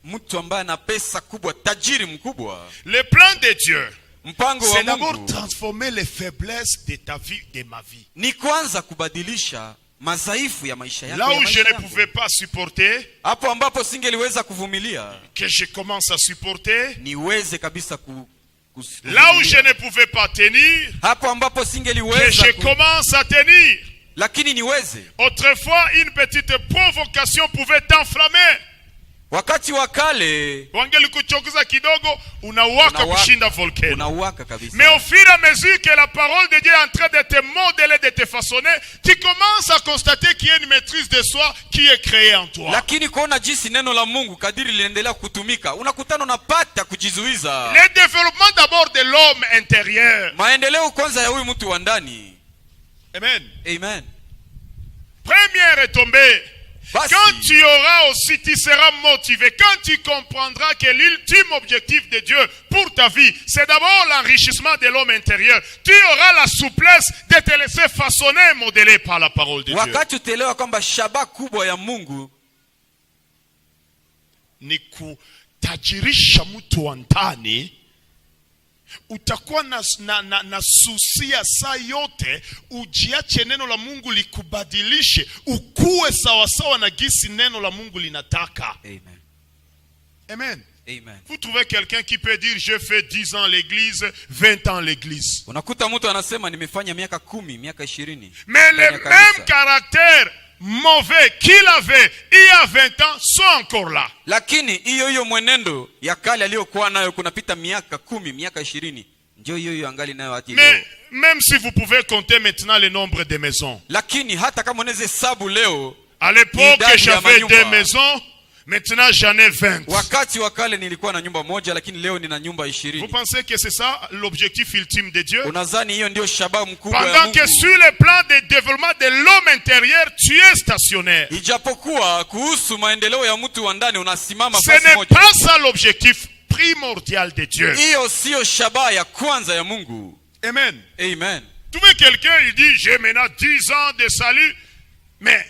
Speaker 3: mtu ambaye ana pesa kubwa, tajiri mkubwa.
Speaker 1: Le plan de Dieu,
Speaker 3: Mpango wa
Speaker 1: c'est d'abord
Speaker 3: Mungu
Speaker 1: transformer les faiblesses de ta vie, de ma vie.
Speaker 3: ni kwanza kubadilisha madhaifu ya maisha yako.
Speaker 1: Là
Speaker 3: ya
Speaker 1: où
Speaker 3: maisha
Speaker 1: je ne
Speaker 3: yangu.
Speaker 1: pouvais pas supporter,
Speaker 3: Hapo ambapo singeliweza kuvumilia,
Speaker 1: que je commence à supporter.
Speaker 3: niweze kabisa
Speaker 1: Là où je ne pouvais pas tenir,
Speaker 3: hapo ambapo
Speaker 1: que
Speaker 3: singeliweza
Speaker 1: je commence à tenir.
Speaker 3: lakini niweze.
Speaker 1: Autrefois, une petite provocation pouvait t'enflammer.
Speaker 3: Wakati wa kale
Speaker 1: Wangelikuchokoza kidogo, unawaka kushinda volcano.
Speaker 3: Unawaka kabisa.
Speaker 1: Mais au fur et à mesure que la parole de Dieu est en train de te modeler, de te façonner, tu commences à constater qu'il y a une maîtrise de soi qui est créée en toi.
Speaker 3: Lakini kuona jinsi neno la Mungu kadiri linaendelea kutumika, unakutana unapata kujizuiza.
Speaker 1: Le développement d'abord de l'homme intérieur.
Speaker 3: Maendeleo kwanza ya huyu mtu wa ndani.
Speaker 1: Amen.
Speaker 3: Amen.
Speaker 1: Première est tombée.
Speaker 3: Basi,
Speaker 1: Quand tu auras aussi, tu seras motivé. Quand tu comprendras que l'ultime objectif de Dieu pour ta vie, c'est d'abord l'enrichissement de l'homme intérieur. Tu auras la souplesse de te laisser façonner et modeler par la parole de Dieu.
Speaker 3: wakati utelewa kwamba shaba kubwa ya Mungu
Speaker 1: Ni kutajirisha mtu wa ndani, utakuwa na susia saa yote, ujiache neno la Mungu likubadilishe, ukue sawasawa na gisi neno la Mungu linataka.
Speaker 3: Amen.
Speaker 1: Amen.
Speaker 3: Amen.
Speaker 1: Vous trouvez quelqu'un qui peut dire je fais 10 ans l'église, 20 ans l'église.
Speaker 3: Unakuta mtu anasema nimefanya miaka 10, miaka 20.
Speaker 1: Mais les mêmes caractères mauvais qu'il avait il y a 20 ans sont encore là.
Speaker 3: Lakini hiyo mwenendo ya kale aliyokuwa nayo kunapita miaka 10, miaka 20, ndio hiyo angali nayo hadi leo.
Speaker 1: Mais même si vous pouvez compter maintenant le nombre de maisons.
Speaker 3: Lakini hata kama unaweza hesabu leo,
Speaker 1: À l'époque j'avais 2 maisons, maintenant j'en ai 20.
Speaker 3: wakati wa kale nilikuwa na nyumba moja, lakini leo nina nyumba 20.
Speaker 1: Vous pensez que c'est ça l'objectif ultime de Dieu?
Speaker 3: Unadhani hiyo ndio shabaha mkubwa ya
Speaker 1: Pendant
Speaker 3: Mungu?
Speaker 1: que sur le plan de développement de l'homme intérieur, tu es stationnaire.
Speaker 3: Ijapokuwa kuhusu maendeleo ya mtu wa ndani unasimama
Speaker 1: Ce
Speaker 3: fasi
Speaker 1: n'est
Speaker 3: moja.
Speaker 1: pas ça l'objectif primordial de Dieu.
Speaker 3: Hiyo sio shabaha ya kwanza ya Mungu.
Speaker 1: Amen.
Speaker 3: Amen.
Speaker 1: Tu vois quelqu'un, il dit, j'ai maintenant 10 ans de salut, mais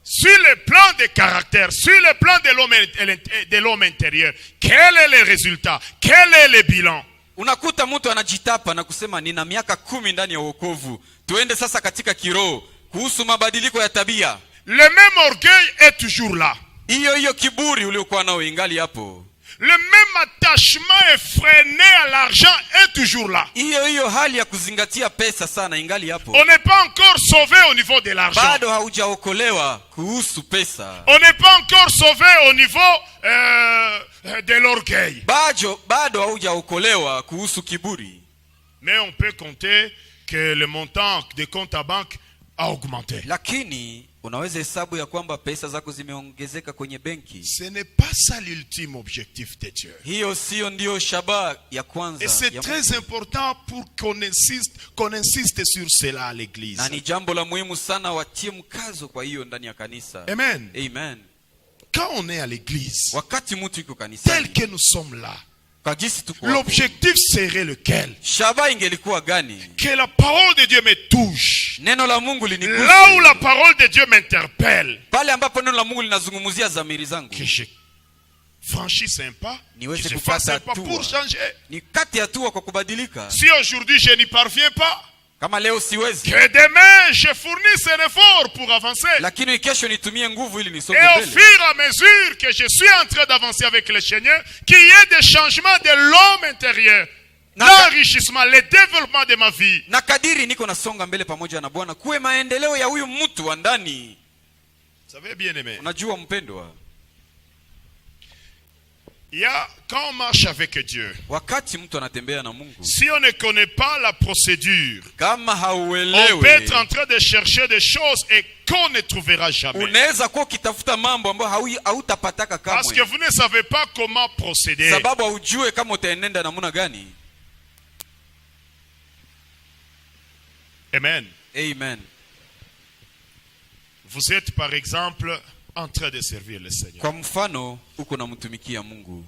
Speaker 1: sur le plan de caractère, sur le plan de l'homme intérieur, quel est le résultat? Quel est le bilan?
Speaker 3: Unakuta mtu anajitapa na kusema nina miaka 10 ndani ya wokovu. Tuende sasa katika kiroho kuhusu mabadiliko ya tabia.
Speaker 1: Le même orgueil est toujours là.
Speaker 3: Hiyo kiburi uliokuwa nao ingali hapo.
Speaker 1: Le même attachement effréné à l'argent est toujours là.
Speaker 3: Hiyo hali ya kuzingatia pesa sana ingali hapo.
Speaker 1: On n'est pas encore sauvé au niveau de l'argent.
Speaker 3: Bado haujaokolewa kuhusu pesa.
Speaker 1: On n'est pas encore sauvé au niveau de l'orgueil.
Speaker 3: Bado haujaokolewa kuhusu kiburi.
Speaker 1: Mais on peut compter que le montant des comptes à banque a augmenté.
Speaker 3: Lakini unaweza hesabu ya kwamba pesa zako zimeongezeka kwenye benki.
Speaker 1: Ce n'est pas ça l'ultime objectif de Dieu.
Speaker 3: Hiyo sio ndio shabaha ya kwanza.
Speaker 1: Et c'est très important pour qu'on insiste sur cela à l'église.
Speaker 3: Na ni jambo la muhimu sana watie mkazo kwa hiyo ndani ya kanisa.
Speaker 1: Amen.
Speaker 3: Amen.
Speaker 1: Quand on est à l'église,
Speaker 3: Wakati mtu yuko kanisani,
Speaker 1: tel que nous sommes là,
Speaker 3: kwa jinsi tuko hapo,
Speaker 1: l'objectif serait lequel?
Speaker 3: shabaha ingelikuwa gani?
Speaker 1: Que la parole de Dieu me touche.
Speaker 3: Neno la Mungu liniguse.
Speaker 1: Là où la parole de Dieu m'interpelle.
Speaker 3: Pale ambapo neno la Mungu linazungumzia dhamiri zangu.
Speaker 1: Que je franchisse un pas,
Speaker 3: Niweze
Speaker 1: que je fasse
Speaker 3: kupata
Speaker 1: un pas
Speaker 3: hatua.
Speaker 1: pour changer.
Speaker 3: Ni kati ya hatua kwa kubadilika.
Speaker 1: Si aujourd'hui je n'y parviens pas,
Speaker 3: Kama leo siwezi,
Speaker 1: que demain je fournisse un effort pour avancer.
Speaker 3: lakini kesho nitumie nguvu ili nisonge
Speaker 1: Et au
Speaker 3: mbele.
Speaker 1: fur et à mesure que je suis en train d'avancer avec le Seigneur, qu'il y ait des changements de l'homme intérieur, l'enrichissement, le développement de ma vie.
Speaker 3: Na kadiri niko nasonga mbele pamoja na Bwana, kuwe maendeleo ya huyu mtu wa ndani.
Speaker 1: Vous savez bien aimé.
Speaker 3: Unajua mpendwa,
Speaker 1: Quand on marche avec Dieu,
Speaker 3: wakati mtu anatembea na Mungu,
Speaker 1: si on ne connaît pas la procédure,
Speaker 3: kama
Speaker 1: on peut
Speaker 3: hauelewi,
Speaker 1: être en train de chercher des choses et qu'on ne trouvera jamais.
Speaker 3: unaweza kuwa ukitafuta mambo ambayo hautapataka
Speaker 1: Parce que
Speaker 3: kamwe,
Speaker 1: vous ne savez pas comment procéder.
Speaker 3: sababu haujue kama utaenenda namna gani.
Speaker 1: Amen.
Speaker 3: Amen.
Speaker 1: Vous êtes par exemple en train de servir le Seigneur.
Speaker 3: Kwa mfano, uko namtumikia Mungu.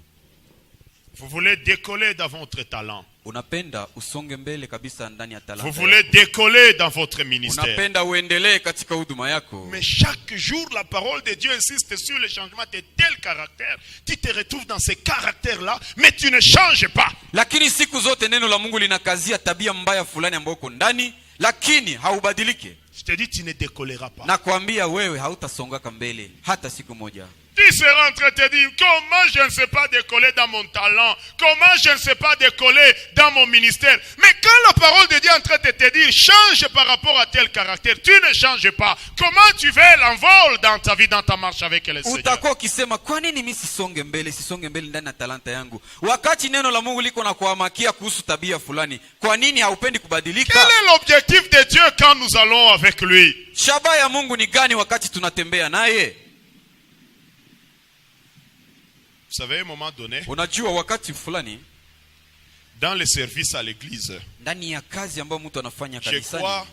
Speaker 1: Vous voulez décoller dans votre talent.
Speaker 3: Unapenda usonge mbele kabisa ndani ya talanta.
Speaker 1: Vous voulez décoller dans votre ministère.
Speaker 3: Unapenda uendelee katika huduma yako.
Speaker 1: Mais chaque jour, la parole de Dieu insiste sur le changement de tel caractère. Tu te retrouves dans ces caractères-là, mais tu ne changes pas.
Speaker 3: Lakini siku zote neno la Mungu linakazia tabia mbaya fulani ambayo uko ndani, lakini haubadilike.
Speaker 1: Je te dis, tu ne décolleras pas.
Speaker 3: Na kuambia wewe hautasongaka mbele hata siku moja.
Speaker 1: Tu seras en train de te dire, comment je ne sais pas décoller dans mon talent, comment je ne sais pas décoller dans mon ministère. Mais quand la parole de Dieu est en train de te dire, change par rapport à tel caractère, tu ne changes pas. Comment tu veux l'envol dans ta vie, dans ta marche avec le Seigneur?
Speaker 3: Utakuwa ukisema kwa nini mimi sisonge mbele ndani ya talanta yangu, wakati neno la Mungu liko na kuhamakia kuhusu tabia fulani? Kwa nini haupendi kubadilika?
Speaker 1: Quel est l'objectif de Dieu quand nous allons avec lui?
Speaker 3: Shabaha ya Mungu ni gani wakati tunatembea naye?
Speaker 1: Vous savez, à un moment donné,
Speaker 3: Unajua wakati fulani
Speaker 1: dans les services à l'église,
Speaker 3: ndani ya kazi ambayo mtu anafanya
Speaker 1: je
Speaker 3: kanisani,
Speaker 1: crois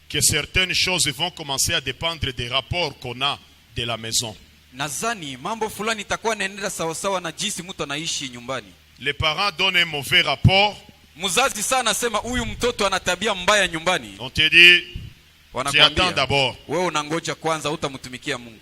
Speaker 1: que certaines choses vont commencer à dépendre des rapports qu'on a de la maison.
Speaker 3: nadhani mambo fulani itakuwa inaendelea sawasawa na jinsi mtu anaishi nyumbani.
Speaker 1: Les parents donnent un mauvais rapport.
Speaker 3: Mzazi sana anasema huyu mtoto ana tabia mbaya nyumbani,
Speaker 1: On te dit, tu attends
Speaker 3: wanakwambia
Speaker 1: d'abord.
Speaker 3: wewe unangoja kwanza, utamtumikia Mungu.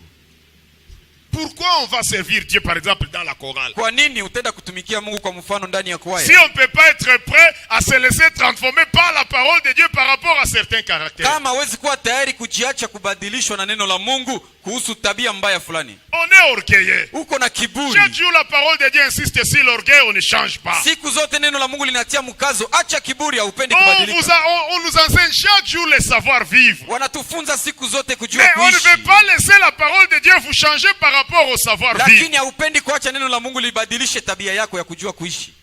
Speaker 1: Pourquoi on va servir Dieu, par exemple, dans la chorale?
Speaker 3: Kwa nini utaenda kutumikia Mungu kwa mfano ndani ya kwaya?
Speaker 1: Si on ne peut pas être prêt à se laisser transformer par la parole de Dieu par rapport à certains caractères.
Speaker 3: Kama hawezi kuwa tayari kujiacha kubadilishwa na neno la Mungu kuhusu tabia mbaya fulani,
Speaker 1: On est orgueilleux.
Speaker 3: uko na kiburi.
Speaker 1: Chaque jour, la parole de Dieu insiste sur l'orgueil, on ne change pas.
Speaker 3: Siku zote neno la Mungu linatia mkazo, acha kiburi, haupendi kubadilika.
Speaker 1: On nous enseigne chaque jour le savoir-vivre.
Speaker 3: Wanatufunza siku zote kujua
Speaker 1: Mais on ne
Speaker 3: kuishi,
Speaker 1: veut pas laisser la parole de Dieu vous changer par rapport au savoir-vivre.
Speaker 3: lakini haupendi kuacha neno la Mungu libadilishe tabia yako ya kujua kuishi.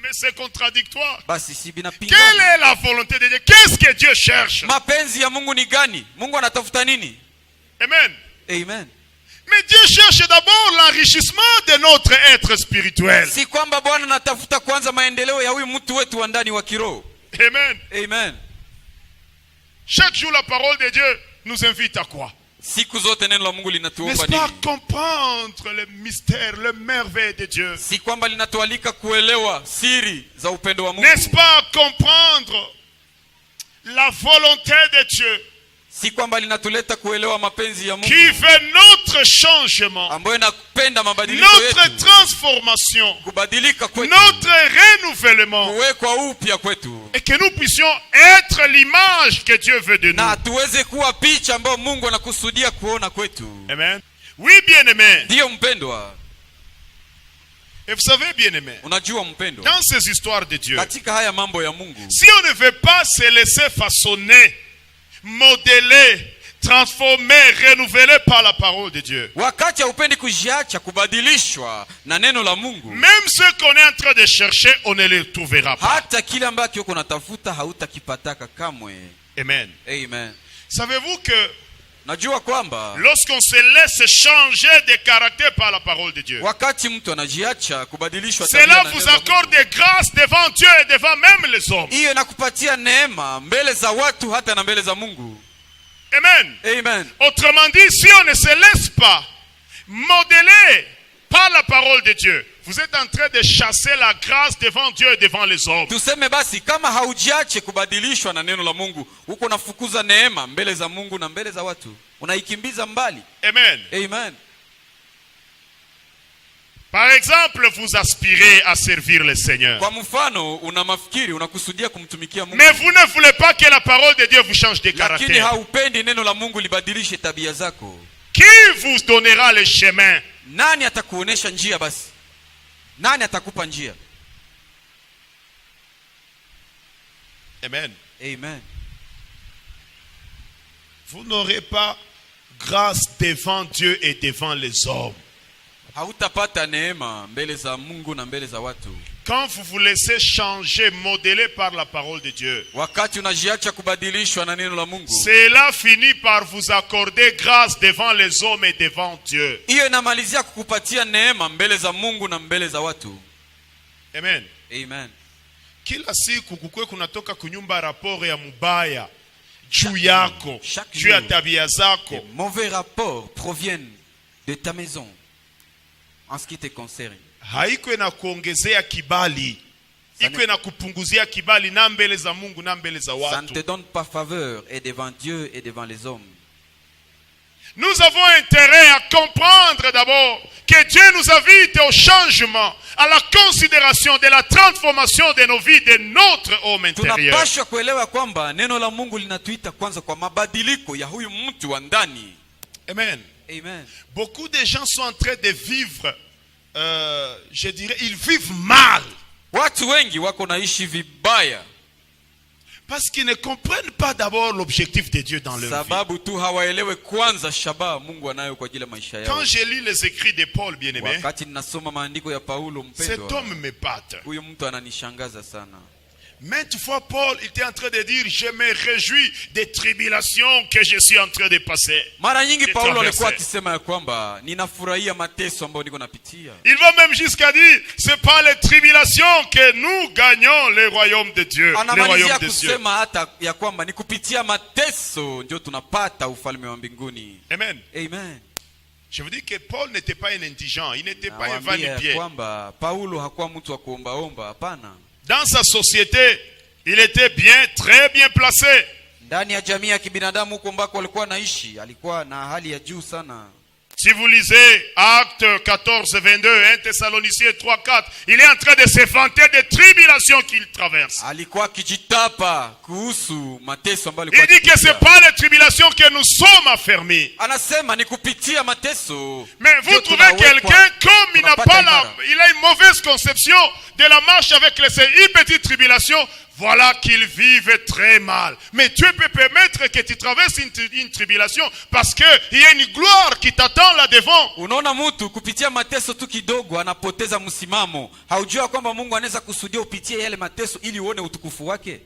Speaker 1: Mais c'est contradictoire.
Speaker 3: Basi si
Speaker 1: Quelle
Speaker 3: binapingana.
Speaker 1: est la volonté de Dieu? Qu'est-ce que Dieu cherche?
Speaker 3: Mapenzi ya Mungu ni gani? Mungu anatafuta nini?
Speaker 1: Amen.
Speaker 3: Amen.
Speaker 1: Mais Dieu cherche d'abord l'enrichissement de notre être spirituel.
Speaker 3: Si kwamba Bwana anatafuta kwanza maendeleo ya huyu mtu wetu wa ndani wa kiroho.
Speaker 1: Amen.
Speaker 3: Amen.
Speaker 1: Chaque jour, la parole de Dieu nous invite à quoi?
Speaker 3: Siku zote neno la Mungu linatuomba
Speaker 1: N'est-ce pas
Speaker 3: nini?
Speaker 1: comprendre le mystère, le merveille de Dieu?
Speaker 3: Si kwamba linatualika kuelewa siri za upendo wa
Speaker 1: N'est-ce
Speaker 3: Mungu?
Speaker 1: pas comprendre la volonté de Dieu
Speaker 3: Si kwamba linatuleta kuelewa mapenzi ya Mungu
Speaker 1: qui fait notre changement,
Speaker 3: ambayo inapenda mabadiliko
Speaker 1: notre
Speaker 3: yetu,
Speaker 1: transformation,
Speaker 3: kubadilika kwetu,
Speaker 1: notre renouvellement,
Speaker 3: kuwekwa upya kwetu,
Speaker 1: et que nous puissions être l'image que Dieu veut de
Speaker 3: na
Speaker 1: nous.
Speaker 3: tuweze kuwa picha ambayo Mungu anakusudia kuona kwetu.
Speaker 1: Amen. Oui, bien-aimé.
Speaker 3: Ndiyo mpendwa,
Speaker 1: Et vous savez, bien-aimé,
Speaker 3: unajua mpendwa,
Speaker 1: dans ces histoires de Dieu,
Speaker 3: katika haya mambo ya Mungu,
Speaker 1: si on ne veut pas se laisser façonner, modeler, transformer, renouveler par la parole de Dieu,
Speaker 3: wakati haupendi kujiacha kubadilishwa na neno la Mungu,
Speaker 1: même ce qu'on est en train de chercher, on ne les trouvera pas.
Speaker 3: hata kile ambacho uko natafuta hautakipataka kamwe.
Speaker 1: Amen.
Speaker 3: Amen.
Speaker 1: Savez-vous que
Speaker 3: Najua kwamba
Speaker 1: lorsqu'on se laisse changer de caractère par la parole de Dieu,
Speaker 3: wakati mtu anajiacha kubadilishwa tabia
Speaker 1: cela
Speaker 3: na
Speaker 1: vous
Speaker 3: neno la
Speaker 1: accorde
Speaker 3: Mungu,
Speaker 1: des grâces devant Dieu et devant même les hommes.
Speaker 3: hiyo inakupatia neema mbele za watu hata na mbele za Mungu.
Speaker 1: Amen.
Speaker 3: Amen.
Speaker 1: Autrement dit, si on ne se laisse pas modeler par la parole de Dieu, vous êtes en train de chasser la grâce devant Dieu et devant les hommes.
Speaker 3: Tuseme basi kama haujiache kubadilishwa na neno la Mungu, uko nafukuza neema mbele za Mungu na mbele za watu, unaikimbiza mbali.
Speaker 1: Amen.
Speaker 3: Amen.
Speaker 1: Par exemple, vous aspirez à servir le Seigneur.
Speaker 3: Kwa mfano, una mafikiri unakusudia kumtumikia Mungu,
Speaker 1: Mais vous ne voulez pas que la parole de Dieu vous change de
Speaker 3: lakini
Speaker 1: caractère.
Speaker 3: haupendi neno la Mungu libadilishe tabia zako.
Speaker 1: Qui vous donnera le chemin?
Speaker 3: Nani atakuonesha njia basi? Nani atakupa njia?
Speaker 1: Amen.
Speaker 3: Amen.
Speaker 1: Vous n'aurez pas grâce devant Dieu et devant les hommes.
Speaker 3: Hautapata neema mbele za Mungu na mbele za watu.
Speaker 1: Quand vous vous laissez changer, modeler par la parole de Dieu,
Speaker 3: Wakati unajiacha kubadilishwa na neno la Mungu,
Speaker 1: cela finit par vous accorder grâce devant les hommes et devant Dieu.
Speaker 3: hiyo inamalizia kukupatia neema mbele za Mungu na mbele za watu.
Speaker 1: Amen.
Speaker 3: Amen.
Speaker 1: Kila siku kukwe kunatoka kunyumba raporo ya mubaya juu yako,
Speaker 3: Chaque
Speaker 1: juu ya
Speaker 3: jour.
Speaker 1: tabia
Speaker 3: Les
Speaker 1: zako.
Speaker 3: mauvais rapports proviennent de ta maison en ce qui te concerne.
Speaker 1: Haiko na kuongezea kibali, iko na kupunguzia kibali na mbele za Mungu na mbele za
Speaker 3: Ça ne te
Speaker 1: watu.
Speaker 3: donne pas faveur et devant Dieu et devant les hommes.
Speaker 1: Nous avons intérêt à comprendre d'abord que Dieu nous invite au changement, à la considération de la transformation de nos vies, de notre homme intérieur.
Speaker 3: Tunapaswa kuelewa kwamba neno la Mungu linatuita kwanza kwa mabadiliko ya huyu mtu wa ndani.
Speaker 1: Amen.
Speaker 3: Amen.
Speaker 1: Beaucoup de gens sont en train de vivre, je dirais, ils vivent mal.
Speaker 3: Watu wengi wako naishi vibaya
Speaker 1: Parce qu'ils ne comprennent pas d'abord l'objectif de Dieu dans leur vie.
Speaker 3: sababu tu hawaelewe kwanza shabaha Mungu anayo kwa ajili ya maisha yao.
Speaker 1: Quand je lis les écrits de Paul, bien-aimé,
Speaker 3: Wakati ninasoma maandiko ya Paulo
Speaker 1: cet
Speaker 3: mpendwa,
Speaker 1: homme m'épate.
Speaker 3: huyu mtu ananishangaza sana.
Speaker 1: Maintes fois, Paul était en train de dire, je me réjouis des tribulations que je suis en train de passer.
Speaker 3: Mara nyingi
Speaker 1: de
Speaker 3: Paulo alikuwa
Speaker 1: traverser.
Speaker 3: akisema ya kwamba ninafurahia mateso ambayo niko napitia.
Speaker 1: Il va même jusqu'à dire, c'est pas les tribulations que nous gagnons le royaume de Dieu, le
Speaker 3: Anamalizia
Speaker 1: royaume des cieux.
Speaker 3: kusema hata ya kwamba ni kupitia mateso ndio tunapata ufalme wa mbinguni.
Speaker 1: Amen.
Speaker 3: Amen.
Speaker 1: Je vous dis que Paul n'était pas un indigent, il n'était pas un
Speaker 3: Nawaambia ya
Speaker 1: va-nu-pied.
Speaker 3: kwamba Paulo hakuwa mtu wa kuombaomba, hapana.
Speaker 1: Dans sa société, il était bien, très bien placé.
Speaker 3: Ndani ya jamii ya kibinadamu huko ambako alikuwa anaishi, alikuwa na hali ya juu sana.
Speaker 1: Si vous lisez Actes 14, 22, 1 Thessaloniciens 3, 4, il est en train de se vanter des tribulations qu'il traverse.
Speaker 3: Alikuwa akijitapa kuhusu mateso ambayo
Speaker 1: Il
Speaker 3: alikuwa
Speaker 1: dit que ce n'est
Speaker 3: akipitia.
Speaker 1: pas les tribulations que nous sommes affermis.
Speaker 3: Anasema ni kupitia mateso.
Speaker 1: Mais vous
Speaker 3: ndio
Speaker 1: trouvez
Speaker 3: tunawekwa,
Speaker 1: quelqu'un comme il n'a
Speaker 3: tunapata
Speaker 1: pas
Speaker 3: imara.
Speaker 1: il a une mauvaise conception de la marche avec les une petite tribulation, voilà qu'il vive très mal. Mais Dieu peut permettre que tu traverses une tribulation parce qu'il y a une gloire qui t'attend là devant.
Speaker 3: Unaona mtu kupitia mateso tu kidogo anapoteza msimamo. Haujua kwamba Mungu anaweza kusudia upitie yale mateso ili uone utukufu wake.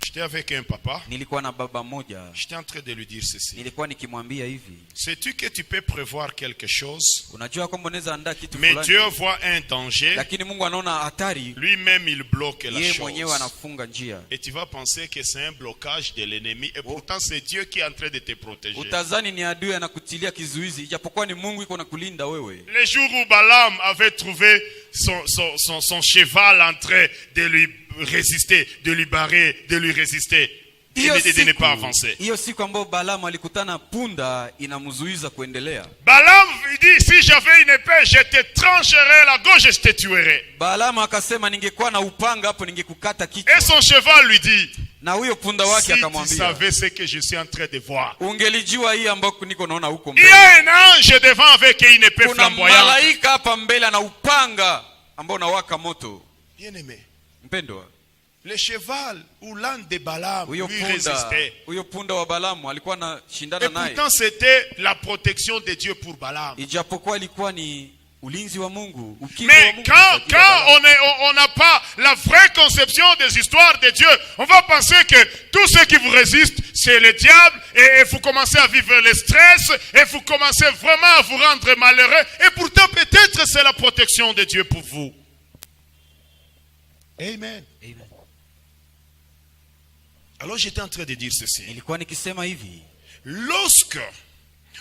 Speaker 1: J'étais avec un papa,
Speaker 3: Nilikuwa na baba mmoja.
Speaker 1: j'étais en train de lui dire ceci.
Speaker 3: Nilikuwa nikimwambia hivi,
Speaker 1: Sais-tu que tu peux prévoir quelque chose,
Speaker 3: unajua kwamba unaweza andaa kitu
Speaker 1: mais Dieu
Speaker 3: fulani,
Speaker 1: voit un danger,
Speaker 3: lakini Mungu anaona hatari,
Speaker 1: lui-même il bloque la
Speaker 3: yeye mwenyewe
Speaker 1: chose.
Speaker 3: anafunga njia.
Speaker 1: Et tu vas penser que c'est un blocage de l'ennemi, et pourtant c'est Dieu qui est en train de te protéger.
Speaker 3: Utazani ni adui anakutilia kizuizi, ijapokuwa ni Mungu iko nakulinda wewe.
Speaker 1: Le jour où Balaam avait trouvé son cheval en train de lui résister, de lui barrer, de lui résister, de ne pas avancer.
Speaker 3: Hiyo siku ambayo Balaamu alikutana punda inamzuiza kuendelea.
Speaker 1: Balaam dit, si j'avais une épée, je te trancherais la gorge, je te tuerais.
Speaker 3: Balaamu akasema ningekuwa na upanga hapo ningekukata
Speaker 1: Et
Speaker 3: kichwa.
Speaker 1: son cheval lui dit,
Speaker 3: Na huyo punda
Speaker 1: si
Speaker 3: wake
Speaker 1: tu
Speaker 3: akamwambia,
Speaker 1: savais ce que je suis en train de voir.
Speaker 3: ungelijua hii ambako niko naona huko
Speaker 1: Il y
Speaker 3: mbele.
Speaker 1: a un ange devant avec une épée
Speaker 3: Kuna
Speaker 1: flamboyante.
Speaker 3: malaika hapa mbele na upanga ambao unawaka moto.
Speaker 1: Bien-aimé,
Speaker 3: Mpendwa,
Speaker 1: le cheval ou l'âne de Balaam lui
Speaker 3: huyo
Speaker 1: résistait.
Speaker 3: punda wa Balaamu alikuwa
Speaker 1: Et
Speaker 3: anashindana naye.
Speaker 1: pourtant c'était la protection de Dieu pour Balaam.
Speaker 3: Ijapokuwa ilikuwa ni ulinzi wa Mungu, ukingo wa
Speaker 1: Mais
Speaker 3: Mungu.
Speaker 1: quand
Speaker 3: kwa ajili ya Balaamu.
Speaker 1: on n'a pas la vraie conception des histoires de Dieu, on va penser que tout ce qui vous résiste, c'est le diable, et vous commencez à vivre le stress, et vous commencez vraiment à vous rendre malheureux, et pourtant peut-être c'est la protection de Dieu pour vous. Amen.
Speaker 3: Amen.
Speaker 1: Alors j'étais en train de dire ceci.
Speaker 3: Nilikuwa nikisema hivi,
Speaker 1: Lorsque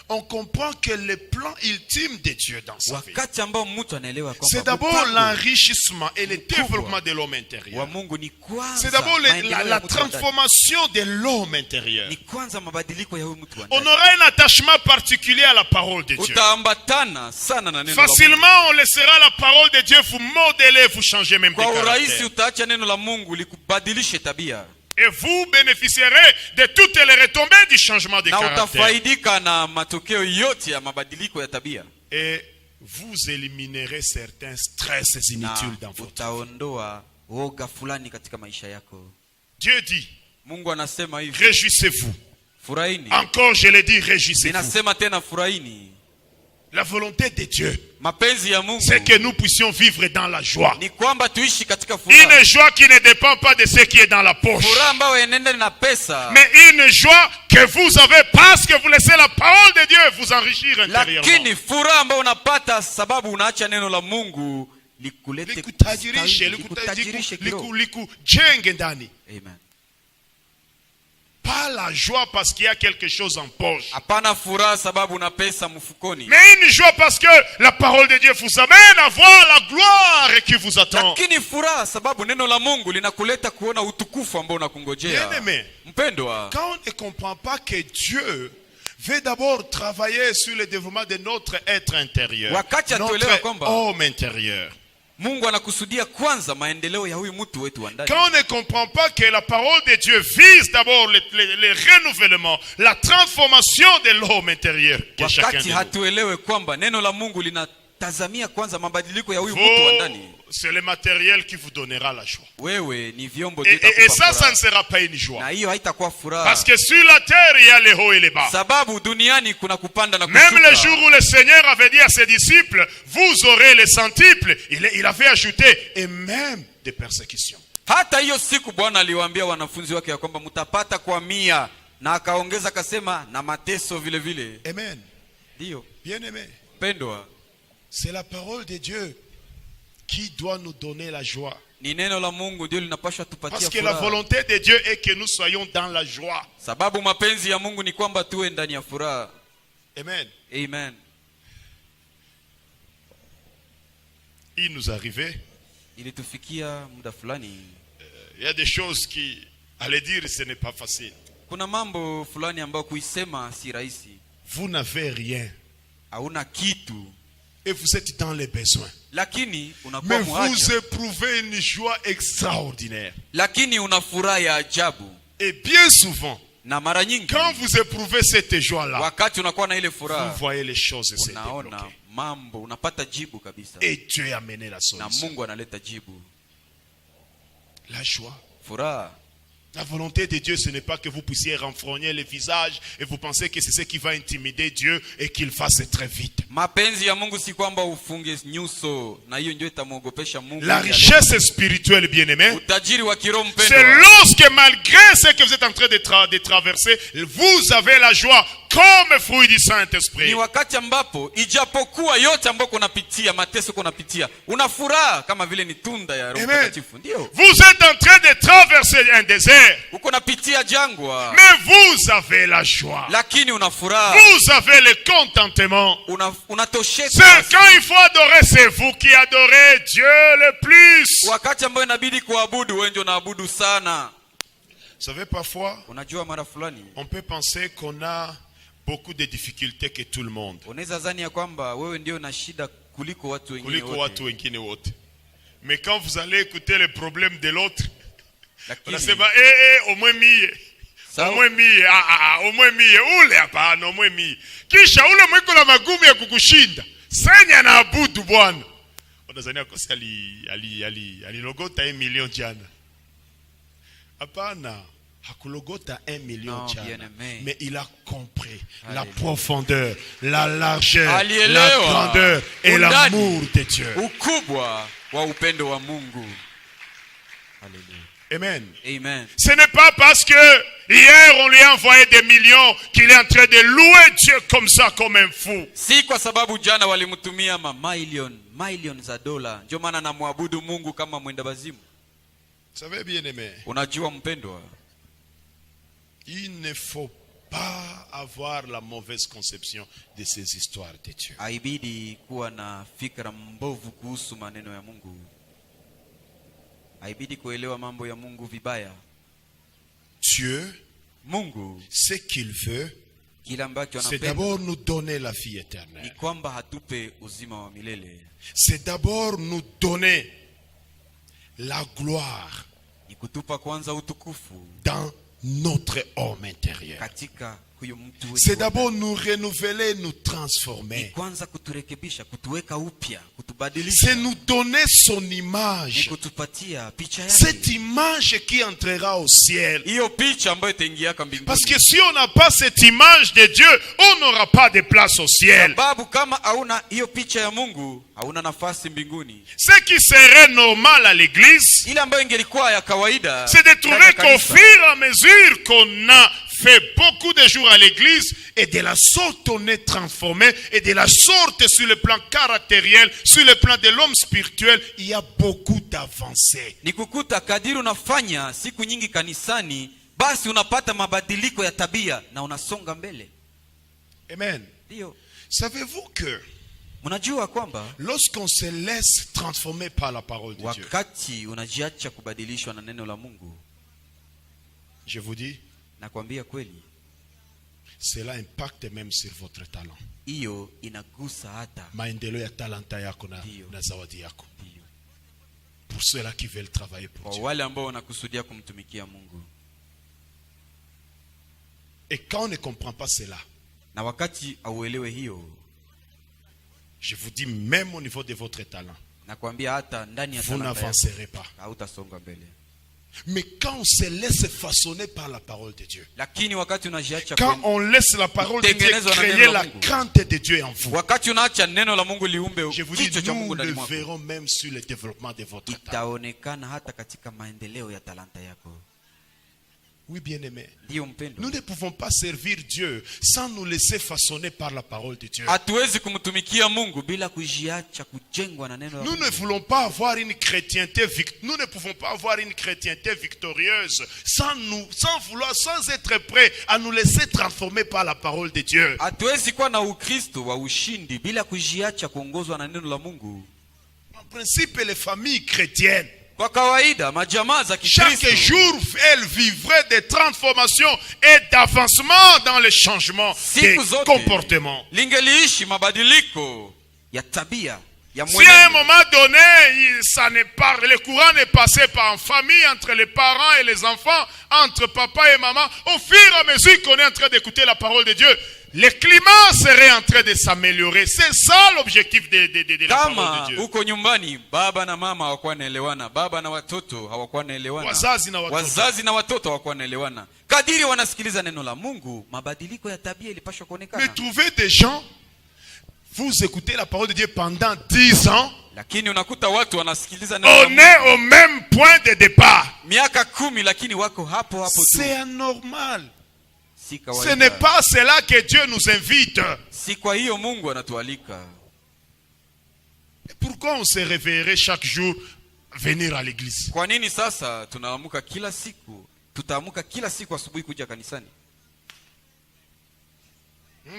Speaker 1: on comprend que le plan ultime de Dieu dans sa vie,
Speaker 3: wakati ambao mtu anaelewa
Speaker 1: c'est
Speaker 3: kwamba
Speaker 1: d'abord
Speaker 3: mpango
Speaker 1: l'enrichissement et le développement de l'homme
Speaker 3: wa
Speaker 1: intérieur.
Speaker 3: Mungu ni kwanza
Speaker 1: C'est d'abord
Speaker 3: maendeleo ya
Speaker 1: la
Speaker 3: mtu wa ndani.
Speaker 1: transformation de l'homme intérieur.
Speaker 3: Ni kwanza mabadiliko ya huyu mtu wa
Speaker 1: On
Speaker 3: ndani.
Speaker 1: aura un attachement particulier à la parole de Dieu.
Speaker 3: Utaambatana sana na neno la Mungu.
Speaker 1: Facilement, on laissera la parole de Dieu vous modeler, vous changer même de
Speaker 3: Kwa urahisi
Speaker 1: caractère.
Speaker 3: utaacha neno la Mungu likubadilishe tabia,
Speaker 1: Et vous bénéficierez de toutes les retombées du changement de
Speaker 3: na
Speaker 1: caractère.
Speaker 3: utafaidika na matokeo yote ya mabadiliko ya tabia,
Speaker 1: Et vous éliminerez certains stress
Speaker 3: na
Speaker 1: inutiles dans votre vie.
Speaker 3: utaondoa woga fulani katika maisha yako.
Speaker 1: Dieu dit,
Speaker 3: Mungu anasema hivi,
Speaker 1: réjouissez-vous.
Speaker 3: furahini.
Speaker 1: Encore, je le dis, réjouissez-vous.
Speaker 3: Ninasema tena furahini.
Speaker 1: La volonté de Dieu,
Speaker 3: Mapenzi ya Mungu
Speaker 1: c'est que nous puissions vivre dans la joie.
Speaker 3: ni kwamba tuishi katika furaha,
Speaker 1: Une joie qui ne dépend pas de ce qui est dans la poche.
Speaker 3: furaha ambayo inaenda na pesa,
Speaker 1: Mais une joie que vous avez parce que vous laissez la parole de Dieu vous enrichir intérieurement.
Speaker 3: lakini furaha ambayo unapata sababu unaacha neno la Mungu likulete
Speaker 1: Likutajirishe,
Speaker 3: likutajirishe kiroho.
Speaker 1: likujenge ndani.
Speaker 3: Amen.
Speaker 1: Pas la joie parce qu'il y a quelque chose en poche.
Speaker 3: Hapana furaha sababu una pesa mfukoni,
Speaker 1: Mais une joie parce que la parole de Dieu vous amène à voir la gloire qui vous attend.
Speaker 3: lakini furaha sababu neno la Mungu linakuleta kuona utukufu ambao unakungojea.
Speaker 1: Bien-aimé,
Speaker 3: Mpendwa,
Speaker 1: quand on ne comprend pas que Dieu veut d'abord travailler sur le développement de notre être intérieur,
Speaker 3: Wakati atuelewa
Speaker 1: notre
Speaker 3: kwamba
Speaker 1: homme intérieur,
Speaker 3: Mungu anakusudia kwanza maendeleo ya huyu mtu wetu wa ndani.
Speaker 1: Quand on ne comprend pas que la parole de Dieu vise d'abord le renouvellement, la transformation de l'homme intérieur que chacun
Speaker 3: Wakati
Speaker 1: de nous.
Speaker 3: hatuelewe kwamba neno la Mungu linatazamia kwanza mabadiliko ya huyu mtu wa ndani.
Speaker 1: C'est le matériel qui vous donnera la joie.
Speaker 3: Wewe ni vyombo
Speaker 1: Et ça ne sera pas une joie.
Speaker 3: na hiyo haitakuwa furaha.
Speaker 1: Parce que sur la terre, il y a les hauts et les bas.
Speaker 3: Sababu duniani kuna kupanda na
Speaker 1: Même
Speaker 3: kushuka.
Speaker 1: le jour où le Seigneur avait dit à ses disciples, vous aurez les centiples, il avait ajouté, et même des persécutions.
Speaker 3: Hata hiyo siku Bwana aliwaambia wanafunzi wake ya kwamba mtapata kwa 100, na akaongeza akasema na mateso vile vile.
Speaker 1: Amen.
Speaker 3: Ndio.
Speaker 1: Bien-aimé,
Speaker 3: Pendwa,
Speaker 1: c'est la parole de Dieu qui doit nous donner la joie.
Speaker 3: ni neno la Mungu ndio linapaswa
Speaker 1: Parce
Speaker 3: tupatia
Speaker 1: que la
Speaker 3: furaha.
Speaker 1: volonté de Dieu est que nous soyons dans la joie.
Speaker 3: Sababu mapenzi ya Mungu ni kwamba tuwe ndani ya furaha.
Speaker 1: Amen.
Speaker 3: Amen.
Speaker 1: Il nous arrivait,
Speaker 3: Ilitufikia muda fulani.
Speaker 1: il y a des choses qui, à les dire, ce n'est pas facile.
Speaker 3: Kuna mambo fulani ambayo kuisema si rahisi.
Speaker 1: Vous n'avez rien
Speaker 3: Hauna kitu,
Speaker 1: et vous êtes dans les besoins.
Speaker 3: lakini unakuwa
Speaker 1: Mais vous
Speaker 3: mwacha.
Speaker 1: éprouvez une joie extraordinaire.
Speaker 3: Lakini una furaha ya ajabu.
Speaker 1: Et bien souvent,
Speaker 3: Na mara nyingi
Speaker 1: quand vous éprouvez cette joie-là,
Speaker 3: wakati unakuwa na ile
Speaker 1: vous
Speaker 3: furaha,
Speaker 1: voyez les choses se
Speaker 3: unaona
Speaker 1: débloquer.
Speaker 3: mambo, unapata jibu kabisa.
Speaker 1: Et Dieu a mené la
Speaker 3: Na
Speaker 1: solution.
Speaker 3: Mungu analeta jibu.
Speaker 1: La joie.
Speaker 3: Furaha.
Speaker 1: La volonté de Dieu, ce n'est pas que vous puissiez renfrogner le visage et vous pensez que c'est ce qui va intimider Dieu et qu'il fasse très vite.
Speaker 3: Mapenzi ya Mungu si kwamba ufunge nyuso, na hiyo ndio itamwogopesha Mungu.
Speaker 1: La richesse spirituelle, bien-aimé,
Speaker 3: Utajiri wa kiroho
Speaker 1: c'est
Speaker 3: mpendwa,
Speaker 1: lorsque malgré ce que vous êtes en train de traverser, vous avez la joie comme fruit du Saint-Esprit.
Speaker 3: ni wakati ambapo ijapokuwa yote ambayo kunapitia, mateso kunapitia, una furaha kama vile ni tunda ya Roho
Speaker 1: Amen.
Speaker 3: Mtakatifu. Ndio.
Speaker 1: Vous êtes en train de traverser un désert,
Speaker 3: Uko napitia jangwa,
Speaker 1: mais vous avez la joie.
Speaker 3: lakini una furaha.
Speaker 1: Vous avez le contentement.
Speaker 3: Unatosheka.
Speaker 1: C'est quand il faut adorer, c'est vous qui adorez Dieu le plus.
Speaker 3: Wakati ambao inabidi kuabudu, wewe ndio unaabudu sana.
Speaker 1: Vous savez, parfois,
Speaker 3: Unajua mara fulani
Speaker 1: on peut penser qu'on a beaucoup de difficultés que tout le monde.
Speaker 3: unaweza dhani ya kwamba wewe ndio una shida kuliko watu wengine
Speaker 1: Kuliko
Speaker 3: wote.
Speaker 1: watu wengine wote. Mais quand vous allez écouter les problèmes de l'autre,
Speaker 3: Lakini
Speaker 1: unasema au moins mie.
Speaker 3: Sawa.
Speaker 1: Au moins mie, au moins mie, ule hapana, au moins mie. Kisha ule mwiko la magumu ya kukushinda. Senya na abudu Bwana. Unazania kosi alilogota 1 million jana. Hapana. Hakulogota 1 million
Speaker 3: Non,
Speaker 1: jana.
Speaker 3: bien-aimé.
Speaker 1: Mais il a compris la
Speaker 3: Alléluia.
Speaker 1: profondeur, la largeur, la
Speaker 3: Alielewa
Speaker 1: grandeur et
Speaker 3: undani,
Speaker 1: l'amour de Dieu.
Speaker 3: ukubwa wa upendo wa Mungu. Haleluya.
Speaker 1: Amen.
Speaker 3: Amen.
Speaker 1: Ce n'est pas parce que hier on lui a envoyé des millions qu'il est en train de louer Dieu comme ça, comme un fou.
Speaker 3: Si kwa sababu jana walimtumia million za dola, ndio maana namwabudu Mungu kama mwenda bazimu.
Speaker 1: Vous savez, bien aimé,
Speaker 3: Unajua mpendwa,
Speaker 1: il ne faut pas avoir la mauvaise conception de ces histoires de Dieu.
Speaker 3: haibidi kuwa na fikra mbovu kuhusu maneno ya Mungu. Haibidi kuelewa mambo ya Mungu vibaya.
Speaker 1: Dieu,
Speaker 3: Mungu
Speaker 1: ce qu'il veut,
Speaker 3: kile ambacho
Speaker 1: c'est
Speaker 3: anapenda
Speaker 1: d'abord nous donner la vie
Speaker 3: ni
Speaker 1: éternelle.
Speaker 3: kwamba hatupe uzima wa milele,
Speaker 1: C'est d'abord nous donner la gloire
Speaker 3: ni kutupa kwanza utukufu
Speaker 1: dans notre homme intérieur.
Speaker 3: katika huyo mtu wetu.
Speaker 1: C'est d'abord nous renouveler, nous transformer.
Speaker 3: Ni kwanza kuturekebisha, kutuweka upya,
Speaker 1: C'est
Speaker 3: kutubadilisha,
Speaker 1: nous donner son
Speaker 3: ni
Speaker 1: image.
Speaker 3: kutupatia picha
Speaker 1: Cette
Speaker 3: yake,
Speaker 1: image qui entrera au ciel.
Speaker 3: hiyo picha ambayo itaingiaka mbinguni.
Speaker 1: Parce que si on n'a pas cette image de Dieu, on n'aura pas de place au ciel.
Speaker 3: Sababu kama hauna hiyo picha ya Mungu, hauna nafasi mbinguni.
Speaker 1: Ce qui serait normal à l'église,
Speaker 3: Ile ambayo ingelikuwa ya kawaida,
Speaker 1: c'est de
Speaker 3: ndani
Speaker 1: trouver
Speaker 3: ya
Speaker 1: qu'au
Speaker 3: kanisa,
Speaker 1: fur et à mesure qu'on a fait beaucoup de jours à l'église, et de la sorte on est transformé, et de la sorte sur le plan caractériel, sur le plan de l'homme spirituel, il y a beaucoup d'avancées.
Speaker 3: ni kukuta kadiri unafanya siku nyingi kanisani, basi unapata mabadiliko ya tabia na unasonga mbele.
Speaker 1: Amen.
Speaker 3: Ndio.
Speaker 1: Savez-vous que
Speaker 3: Mnajua kwamba
Speaker 1: lorsqu'on se laisse transformer par la parole de Dieu,
Speaker 3: wakati unajiacha kubadilishwa na neno la Mungu,
Speaker 1: je vous dis,
Speaker 3: nakwambia kweli,
Speaker 1: cela impacte même sur votre talent.
Speaker 3: hiyo inagusa hata.
Speaker 1: Maendeleo ya talanta yako
Speaker 3: Ndiyo.
Speaker 1: na zawadi yako.
Speaker 3: Ndio.
Speaker 1: pour ceux-là qui veulent travailler pour
Speaker 3: kwa
Speaker 1: Dieu.
Speaker 3: wale ambao wanakusudia kumtumikia Mungu.
Speaker 1: Et quand on ne comprend pas cela,
Speaker 3: Na wakati auelewe hiyo,
Speaker 1: je vous dis, même au niveau de votre talent,
Speaker 3: nakwambia hata ndani ya
Speaker 1: vous
Speaker 3: talanta yako
Speaker 1: n'avancerez pas.
Speaker 3: hautasonga mbele.
Speaker 1: Mais quand on se laisse façonner par la parole de Dieu,
Speaker 3: Lakini wakati unajiacha
Speaker 1: quand on laisse la parole de Dieu
Speaker 3: Tengenezwa na neno
Speaker 1: créer
Speaker 3: la
Speaker 1: la
Speaker 3: Mungu.
Speaker 1: crainte de Dieu en vous,
Speaker 3: wakati unaacha neno la Mungu liumbe
Speaker 1: je vous dis,
Speaker 3: kichwa cha
Speaker 1: nous
Speaker 3: Mungu ndani
Speaker 1: le
Speaker 3: mwako,
Speaker 1: verrons même sur le développement de votre talent.
Speaker 3: itaonekana hata katika maendeleo ya talanta yako.
Speaker 1: Oui, bien-aimé.
Speaker 3: Ndiyo mpendo,
Speaker 1: Nous ne pouvons pas servir Dieu sans nous laisser façonner par la parole de Dieu.
Speaker 3: hatuwezi kumtumikia Mungu bila kujiacha kujengwa na neno la
Speaker 1: Nous
Speaker 3: Mungu.
Speaker 1: ne voulons pas avoir une chrétienté nous ne pouvons pas avoir une chrétienté victorieuse sans être prêts à nous laisser transformer par la parole de Dieu.
Speaker 3: Hatuwezi kuwa na Ukristo wa ushindi bila kujiacha kuongozwa na neno la Mungu.
Speaker 1: En principe, les familles chrétiennes,
Speaker 3: Kwa kawaida majamaa za
Speaker 1: chaque
Speaker 3: Kikristo
Speaker 1: jour, elles vivraient des transformations et d'avancement dans le changement des
Speaker 3: siku zote
Speaker 1: comportements.
Speaker 3: lingeliishi mabadiliko ya tabia ya
Speaker 1: Si à un
Speaker 3: mwenendo.
Speaker 1: moment donné, le courant n'est passé pas en famille, entre les parents et les enfants, entre papa et maman, au fur et à mesure qu'on est en train d'écouter la parole de Dieu, le climat serait en train de s'améliorer. C'est ça l'objectif de la parole
Speaker 3: Kama
Speaker 1: de Dieu.
Speaker 3: uko nyumbani baba na mama hawakuwa naelewana, baba na watoto hawakuwa naelewana,
Speaker 1: Wazazi na watoto.
Speaker 3: wazazi na watoto hawakuwa naelewana, kadiri wanasikiliza neno la Mungu, mabadiliko ya tabia ilipaswa
Speaker 1: Mais
Speaker 3: kuonekana.
Speaker 1: trouvez des gens, vous écoutez la parole de Dieu pendant 10 ans,
Speaker 3: Lakini unakuta watu wanasikiliza neno la
Speaker 1: on
Speaker 3: Mungu
Speaker 1: est au même point de départ.
Speaker 3: miaka 10, lakini wako hapo hapo tu.
Speaker 1: C'est anormal.
Speaker 3: Si
Speaker 1: Ce
Speaker 3: kawaida.
Speaker 1: n'est pas cela que Dieu nous invite.
Speaker 3: Si kwa hiyo Mungu anatualika.
Speaker 1: Pourquoi on se réveillerait chaque jour venir à l'église?
Speaker 3: Kwa nini sasa tunaamuka kila siku? Tutaamuka kila siku asubuhi kuja kanisani?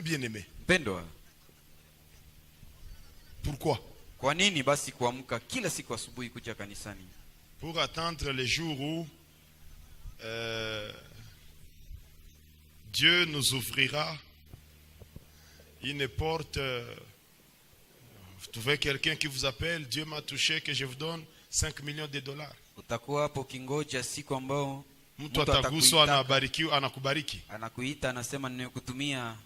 Speaker 1: Bien-aimé.
Speaker 3: Mpendwa,
Speaker 1: Pourquoi?
Speaker 3: kwa nini basi kuamka kila siku asubuhi kuja kanisani?
Speaker 1: Pour attendre le jour où Dieu nous ouvrira une porte. Vous trouvez quelqu'un qui vous appelle, Dieu m'a touché, que je vous donne 5 millions de dollars.
Speaker 3: Utakuwa hapo kingoja siku ambao
Speaker 1: Mtu ataguswa anakubariki.
Speaker 3: anakuita anasema ninakutumia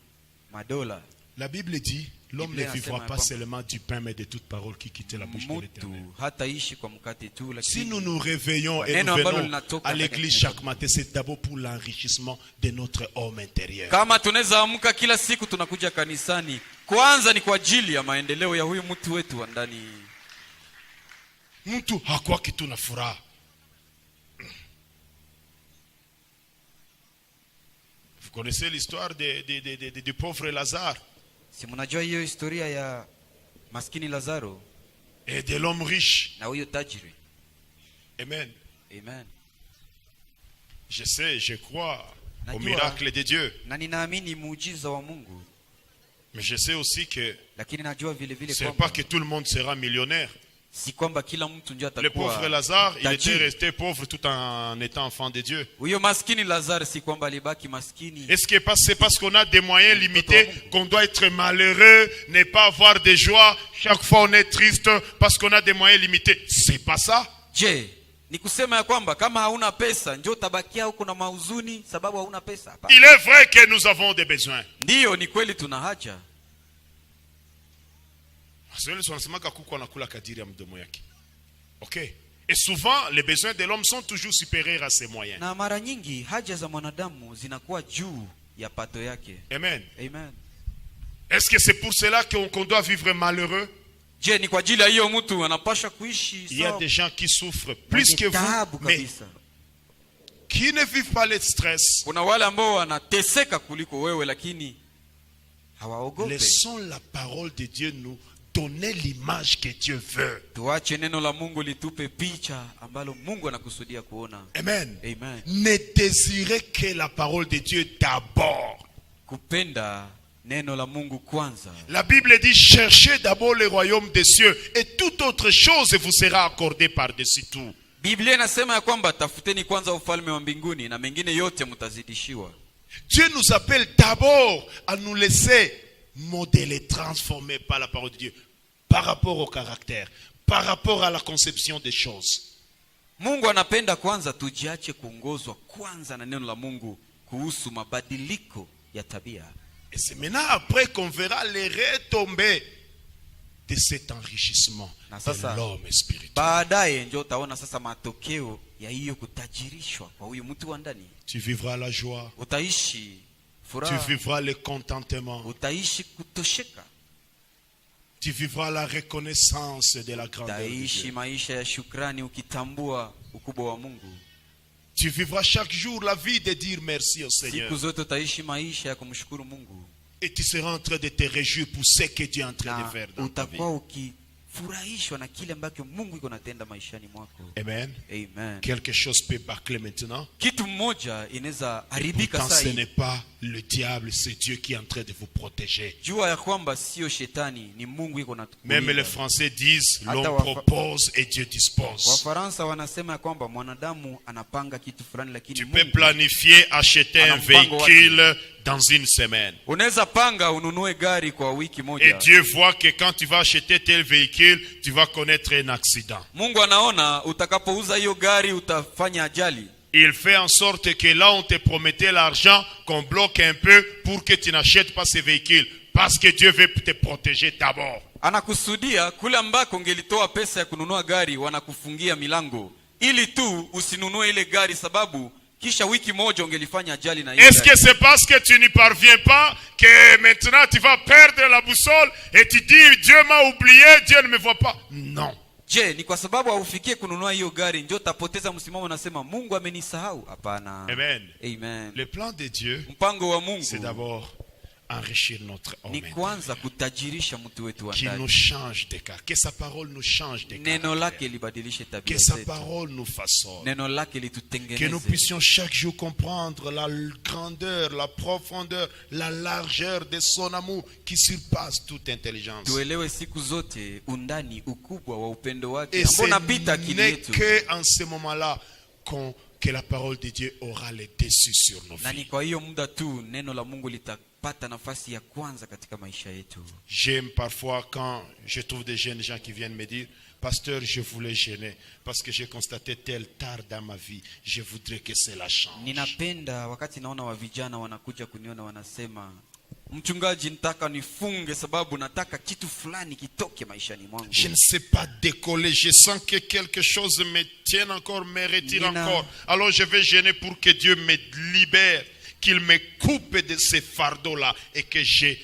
Speaker 3: madola.
Speaker 1: La Bible dit, l'homme ne
Speaker 3: Biblia
Speaker 1: vivra
Speaker 3: inasema
Speaker 1: pas
Speaker 3: kwamba
Speaker 1: seulement du pain, mais de toute parole qui quitte la bouche de l'Éternel.
Speaker 3: Mtu hataishi kwa mkate tu,
Speaker 1: Si
Speaker 3: lakini
Speaker 1: nous nous réveillons et
Speaker 3: Neno
Speaker 1: nous
Speaker 3: ambalo
Speaker 1: venons
Speaker 3: linatoka
Speaker 1: à
Speaker 3: ndani ya
Speaker 1: l'église
Speaker 3: kinywa.
Speaker 1: chaque matin, c'est d'abord pour l'enrichissement de notre homme intérieur.
Speaker 3: kama tunaweza amka kila siku tunakuja kanisani, kwanza ni kwa ajili ya maendeleo ya huyu mtu wetu wa ndani.
Speaker 1: Mtu hakuwa kitu na furaha. Vous connaissez l'histoire du pauvre Lazare
Speaker 3: Si mnajua hiyo historia ya maskini Lazaro
Speaker 1: et de l'homme riche.
Speaker 3: na huyo tajiri?
Speaker 1: Amen.
Speaker 3: Amen.
Speaker 1: Je sais, je crois au
Speaker 3: Najua.
Speaker 1: miracle de Dieu.
Speaker 3: Na ninaamini muujiza wa Mungu,
Speaker 1: Mais je sais aussi que
Speaker 3: lakini najua vile vile
Speaker 1: ce n'est
Speaker 3: kwamba
Speaker 1: pas que tout le monde sera millionnaire.
Speaker 3: si kwamba kila mtu ndio
Speaker 1: Le pauvre
Speaker 3: atakuwa
Speaker 1: Lazare, il était
Speaker 3: tajiri.
Speaker 1: resté pauvre tout en étant enfant de Dieu.
Speaker 3: Huyo maskini Lazaro si kwamba alibaki maskini.
Speaker 1: Est-ce que c'est parce qu'on a des moyens limités qu'on doit être malheureux, ne pas avoir de joie, chaque fois on est triste parce qu'on a des moyens limités? C'est pas ça.
Speaker 3: Je, ni kusema ya kwamba kama hauna pesa ndio utabakia huko na mahuzuni sababu hauna pesa? Hapana.
Speaker 1: Il est vrai que nous avons des besoins.
Speaker 3: Ndiyo, ni kweli tuna haja.
Speaker 1: Ok. Et souvent, les besoins de l'homme sont toujours supérieurs à ses moyens.
Speaker 3: Na mara nyingi haja za mwanadamu zinakuwa juu ya pato yake.
Speaker 1: Amen.
Speaker 3: Amen.
Speaker 1: Est-ce que c'est pour cela qu'on doit vivre malheureux?
Speaker 3: Je, ni kwa ajili ya hiyo mtu anapasha kuishi
Speaker 1: Il y a
Speaker 3: sawa
Speaker 1: des gens qui souffrent plus que
Speaker 3: taabu
Speaker 1: vous, mais
Speaker 3: kabisa.
Speaker 1: qui ne vivent pas le stress.
Speaker 3: Kuna wale ambao wanateseka kuliko wewe lakini hawaogope.
Speaker 1: Laissons la parole de Dieu nous donner l'image que Dieu veut.
Speaker 3: Tuache neno la Mungu litupe picha ambalo Mungu anakusudia kuona.
Speaker 1: Amen.
Speaker 3: Amen.
Speaker 1: Ne désirez que la parole de Dieu d'abord.
Speaker 3: Kupenda neno la Mungu kwanza.
Speaker 1: La Bible dit, cherchez d'abord le royaume des cieux et toute autre chose vous sera accordée par-dessus tout.
Speaker 3: Biblia inasema ya kwamba tafuteni kwanza ufalme wa mbinguni na mengine yote mtazidishiwa.
Speaker 1: Dieu nous appelle d'abord à nous laisser modeler, transformer par la parole de Dieu, par rapport au caractère, par rapport à la conception des choses.
Speaker 3: Mungu anapenda kwanza tujiache kuongozwa kwanza na neno la Mungu kuhusu mabadiliko ya tabia.
Speaker 1: Et c'est maintenant après qu'on verra les retombées de cet enrichissement
Speaker 3: Na
Speaker 1: de
Speaker 3: sasa
Speaker 1: l'homme spirituel.
Speaker 3: baadaye ndio utaona sasa matokeo ya hiyo kutajirishwa kwa huyu mtu wa ndani.
Speaker 1: Tu vivras la joie,
Speaker 3: Utaishi
Speaker 1: tu
Speaker 3: furaha,
Speaker 1: vivras le contentement,
Speaker 3: utaishi kutosheka,
Speaker 1: tu vivras la reconnaissance de la grandeur de
Speaker 3: utaishi
Speaker 1: Dieu.
Speaker 3: maisha ya shukrani ukitambua ukubwa wa Mungu.
Speaker 1: Tu vivras chaque jour la vie de dire merci au
Speaker 3: Siku
Speaker 1: Seigneur.
Speaker 3: zote utaishi maisha ya kumshukuru Mungu,
Speaker 1: Et tu seras en train de te réjouir pour ce que Dieu est en train de
Speaker 3: na
Speaker 1: faire dans ta vie.
Speaker 3: utakuwa ukifurahishwa na kile ambacho Mungu iko natenda maishani mwako.
Speaker 1: Amen.
Speaker 3: Amen.
Speaker 1: Quelque chose peut bâcler maintenant.
Speaker 3: Kitu mmoja inaweza haribika
Speaker 1: Pourtant, ce
Speaker 3: sasa.
Speaker 1: n'est pas le diable, c'est Dieu qui est en train de vous protéger.
Speaker 3: Jua ya kwamba sio shetani, ni Mungu iko
Speaker 1: Même les
Speaker 3: natukulinda.
Speaker 1: Français disent,
Speaker 3: Hata
Speaker 1: l'homme
Speaker 3: Wafa-
Speaker 1: propose et Dieu dispose.
Speaker 3: Wafaransa wanasema ya kwamba mwanadamu anapanga kitu fulani, lakini
Speaker 1: Tu peux
Speaker 3: Mungu
Speaker 1: planifier acheter un
Speaker 3: Ana mpango wake.
Speaker 1: véhicule dans une semaine.
Speaker 3: unaweza panga ununue gari kwa wiki
Speaker 1: Et
Speaker 3: moja.
Speaker 1: Dieu voit que quand tu vas acheter tel véhicule, tu vas connaître un accident.
Speaker 3: Mungu anaona utakapouza hiyo gari utafanya ajali.
Speaker 1: Il fait en sorte que là on te promettait l'argent, qu'on bloque un peu pour que tu n'achètes pas ce véhicule. Parce que Dieu veut te protéger d'abord.
Speaker 3: Anakusudia kule ambako ungelitoa pesa ya kununua gari, wanakufungia milango ili tu usinunue ile gari, sababu kisha wiki moja ungelifanya ajali na hiyo
Speaker 1: Est-ce que
Speaker 3: gari.
Speaker 1: c'est parce que tu n'y parviens pas que maintenant tu vas perdre la boussole et tu dis Dieu m'a oublié, Dieu ne me voit pas? Non.
Speaker 3: Je, ni kwa sababu haufikie kununua hiyo gari ndio utapoteza msimamo, unasema Mungu amenisahau? Hapana.
Speaker 1: Amen.
Speaker 3: Amen.
Speaker 1: Le plan de Dieu,
Speaker 3: Mpango wa Mungu
Speaker 1: c'est d'abord enrichir notre
Speaker 3: ni
Speaker 1: homme,
Speaker 3: kwanza kutajirisha mtu wetu wa
Speaker 1: qui nous
Speaker 3: ndani,
Speaker 1: change de cas, que sa parole nous change de
Speaker 3: neno lake
Speaker 1: caractère,
Speaker 3: libadilishe
Speaker 1: que
Speaker 3: tabia
Speaker 1: sa
Speaker 3: zetu,
Speaker 1: parole nous façonne,
Speaker 3: neno lake
Speaker 1: que nous
Speaker 3: litutengeneze,
Speaker 1: puissions chaque jour comprendre la grandeur, la profondeur, la largeur de son amour qui surpasse toute intelligence.
Speaker 3: tuelewe siku zote undani ukubwa wa upendo wake
Speaker 1: Et
Speaker 3: ambao
Speaker 1: ce
Speaker 3: unapita akili
Speaker 1: n'est
Speaker 3: yetu,
Speaker 1: qu'en ce moment-là que la parole de Dieu aura le dessus sur nos
Speaker 3: na ni
Speaker 1: vies.
Speaker 3: kwa hiyo muda tu neno la Mungu litapata nafasi ya kwanza katika maisha yetu.
Speaker 1: J'aime parfois quand je trouve des jeunes gens qui viennent me dire, pasteur, je voulais gêner parce que j'ai constaté tel tard dans ma vie. Je voudrais que cela change.
Speaker 3: Ninapenda wakati naona wa vijana wanakuja kuniona wanasema, mchungaji, nataka nifunge sababu nataka kitu fulani kitoke maishani mwangu.
Speaker 1: Je ne sais pas décoller. Je sens que quelque chose me tient encore, me retire
Speaker 3: Nina-
Speaker 1: encore. Alors je vais gêner pour que Dieu me libère, qu'il me coupe de ces fardeaux-là et que je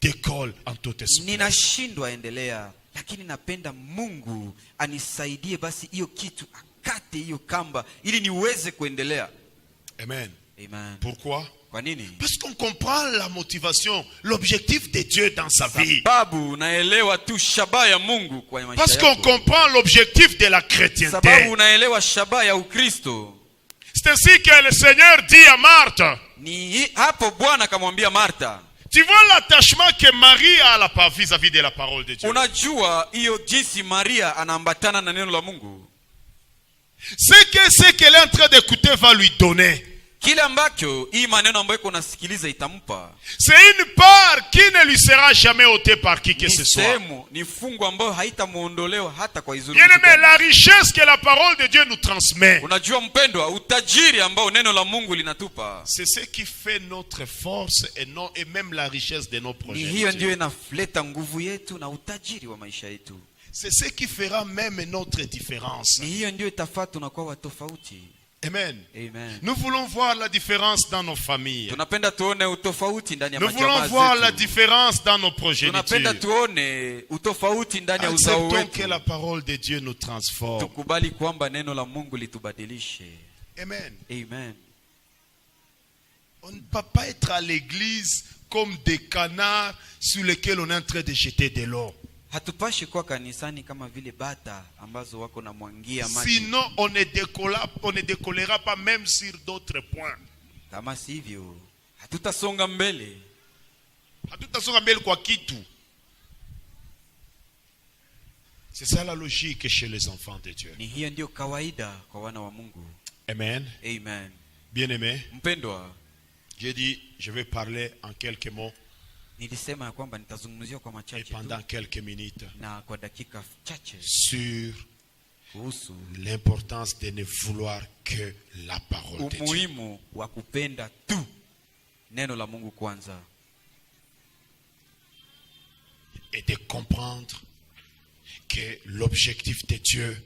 Speaker 1: décolle en tout esprit.
Speaker 3: Ninashindwa endelea, lakini napenda Mungu anisaidie basi hiyo kitu akate hiyo kamba ili niweze kuendelea.
Speaker 1: Amen.
Speaker 3: Amen.
Speaker 1: Pourquoi?
Speaker 3: Kwa nini?
Speaker 1: Parce qu'on comprend la motivation, l'objectif de Dieu dans sa vie.
Speaker 3: Sababu naelewa tu shabaha ya Mungu kwa maisha
Speaker 1: Parce qu'on
Speaker 3: yako.
Speaker 1: comprend l'objectif de la chrétienté.
Speaker 3: Sababu unaelewa shabaha ya Ukristo.
Speaker 1: C'est ainsi que le Seigneur dit à Marthe,
Speaker 3: Ni hapo Bwana akamwambia Martha,
Speaker 1: tu vois l'attachement que Marie a vis-à-vis de la parole de Dieu.
Speaker 3: unajua hiyo jinsi Maria anaambatana na neno la Mungu.
Speaker 1: Ce qu'elle est en train d'écouter va lui donner.
Speaker 3: Kile ambacho hii maneno ambayo iko nasikiliza itampa
Speaker 1: C'est une part qui ne lui sera jamais ôtée par qui que
Speaker 3: ni
Speaker 1: ce soit.
Speaker 3: sehemu, ni fungu ambayo haitamuondolewa hata kwa izuru.
Speaker 1: Bien-aimé, la richesse que la parole de Dieu nous transmet,
Speaker 3: Unajua mpendwa, utajiri ambao neno la Mungu linatupa
Speaker 1: c'est ce qui fait notre force et même la richesse de nos
Speaker 3: ni
Speaker 1: projets.
Speaker 3: hiyo ndio inaleta nguvu yetu na utajiri wa maisha yetu.
Speaker 1: C'est ce qui fera même notre différence.
Speaker 3: Ni hiyo ndio itafaa tunakuwa wa tofauti.
Speaker 1: Amen.
Speaker 3: Amen.
Speaker 1: Nous voulons voir la différence dans nos familles.
Speaker 3: Tunapenda tuone utofauti ndani ya
Speaker 1: Nous voulons
Speaker 3: majamaa
Speaker 1: voir la
Speaker 3: zetu.
Speaker 1: différence dans nos
Speaker 3: Tunapenda
Speaker 1: progénitures.
Speaker 3: tuone utofauti ndani ya uzao
Speaker 1: Acceptons que la
Speaker 3: wetu.
Speaker 1: parole de Dieu nous transforme.
Speaker 3: Tukubali kwamba neno la Mungu litubadilishe.
Speaker 1: Amen.
Speaker 3: Amen.
Speaker 1: On ne peut pas être à l'église comme des canards sur lesquels on est en train de jeter de l'eau.
Speaker 3: Hatupashi kuwa kanisani kama vile bata ambazo wako na mwangia maji.
Speaker 1: Sinon, on ne décollera pas même sur d'autres points.
Speaker 3: Kama sivyo, hatutasonga mbele.
Speaker 1: Hatutasonga mbele kwa kitu. C'est ça la logique chez les enfants de Dieu.
Speaker 3: Ni hiyo ndio kawaida kwa wana wa Mungu.
Speaker 1: Amen.
Speaker 3: Amen.
Speaker 1: Bien-aimé,
Speaker 3: Mpendwa,
Speaker 1: j'ai dit, je vais parler en quelques mots
Speaker 2: Nilisema ya kwamba nitazungumzia kwa
Speaker 1: et
Speaker 2: machache tu
Speaker 1: pendant quelques minutes
Speaker 2: na kwa dakika chache
Speaker 1: sur
Speaker 2: kuhusu
Speaker 1: l'importance de ne vouloir que la parole de Dieu.
Speaker 2: umuhimu wa kupenda tu neno la Mungu kwanza,
Speaker 1: Et de comprendre que l'objectif de Dieu,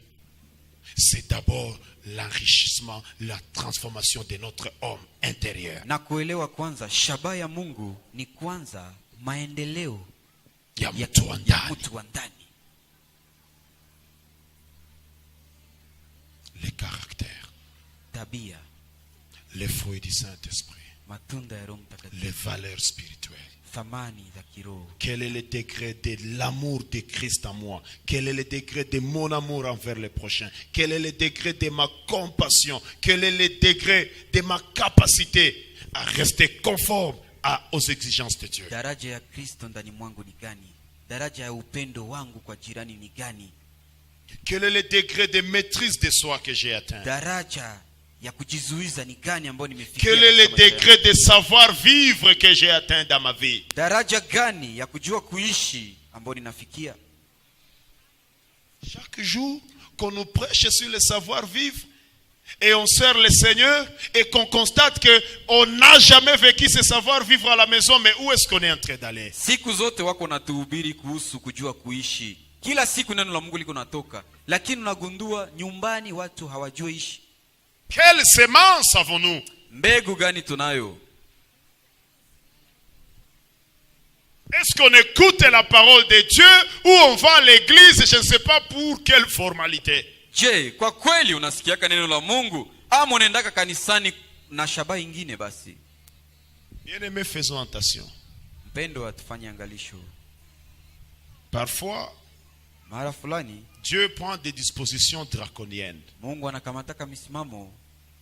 Speaker 1: c'est d'abord l'enrichissement, la transformation de notre homme intérieur.
Speaker 2: na kuelewa kwanza shabaha ya Mungu ni kwanza maendeleo
Speaker 1: Ya mtu wa ndani.
Speaker 2: mtu wa ndani,
Speaker 1: Les caractères,
Speaker 2: tabia,
Speaker 1: les fruits du Saint-Esprit,
Speaker 2: matunda ya Roho
Speaker 1: les
Speaker 2: Mtakatifu,
Speaker 1: valeurs spirituelles.
Speaker 2: thamani za kiroho.
Speaker 1: Quel est le degré de l'amour de Christ en moi? Quel est le degré de mon amour envers les prochains? Quel est le degré de ma compassion? Quel est le degré de ma capacité à rester conforme aux exigences de Dieu?
Speaker 2: Daraja ya Kristo ndani mwangu ni gani? Daraja ya upendo wangu kwa jirani ni gani?
Speaker 1: Quel est le degré de maîtrise de soi que j'ai atteint?
Speaker 2: Daraja ya kujizuiza ni gani ambayo nimefikia?
Speaker 1: Quel est le
Speaker 2: katika maisha
Speaker 1: degré de savoir-vivre que j'ai atteint dans ma vie?
Speaker 2: yangu? Daraja gani ya kujua kuishi ambayo ninafikia?
Speaker 1: Chaque jour qu'on nous prêche sur le savoir-vivre et on sert le Seigneur et qu'on constate qu'on n'a jamais vécu ce savoir-vivre à la maison, mais où est-ce qu'on est en train d'aller?
Speaker 3: Siku zote wako natuhubiri kuhusu kujua kuishi. Kila siku neno la Mungu liko natoka, lakini unagundua nyumbani watu hawajui ishi.
Speaker 1: Quelle sémence avons-nous?
Speaker 3: Mbegu gani tunayo?
Speaker 1: Est-ce qu'on écoute la parole de Dieu ou on va à l'église, je ne sais pas pour quelle formalité?
Speaker 3: Je, kwa kweli unasikiaka neno la Mungu ama unaendaka kanisani na shabaha ingine? Basi
Speaker 1: Bien-aimés, faisons attention.
Speaker 2: Mpendo, atufanye angalisho.
Speaker 1: Parfois,
Speaker 2: Mara fulani
Speaker 1: Dieu prend des dispositions draconiennes.
Speaker 2: Mungu anakamataka misimamo.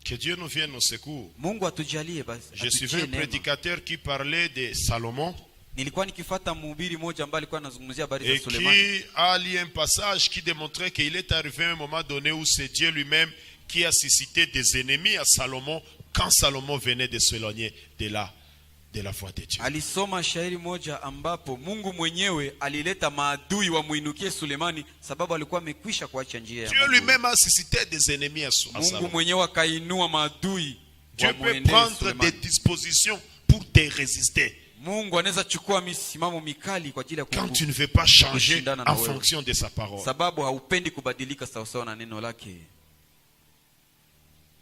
Speaker 1: Que Dieu nous vienne au secours.
Speaker 2: Mungu atujalie basi.
Speaker 1: Je
Speaker 2: atutie
Speaker 1: suivais un
Speaker 2: neema.
Speaker 1: prédicateur qui parlait de Salomon
Speaker 2: Nilikuwa nikifuata mhubiri mmoja ambaye alikuwa anazungumzia habari
Speaker 1: et
Speaker 2: za Sulemani.
Speaker 1: qui a lu un passage qui démontrait qu'il est arrivé à un moment donné où c'est Dieu lui-même qui a suscité des ennemis à Salomon quand Salomon venait de s'éloigner de la voie de Dieu.
Speaker 3: Alisoma shairi moja ambapo Mungu mwenyewe alileta maadui wamuinukie Sulemani sababu alikuwa amekwisha kuacha njia ya
Speaker 1: Dieu
Speaker 3: Mungu.
Speaker 1: lui-même a suscité des ennemis à
Speaker 3: Mungu
Speaker 1: Salomon.
Speaker 3: mwenyewe akainua maadui
Speaker 1: Dieu peut
Speaker 3: wamuendee
Speaker 1: prendre des
Speaker 3: Sulemani.
Speaker 1: dispositions pour te résister.
Speaker 3: Mungu anaweza chukua misimamo mikali kwa ajili ya
Speaker 1: Quand tu ne veux pas changer
Speaker 3: kushindana na
Speaker 1: en
Speaker 3: wewe,
Speaker 1: fonction de sa parole.
Speaker 3: sababu haupendi kubadilika sawasawa na neno lake.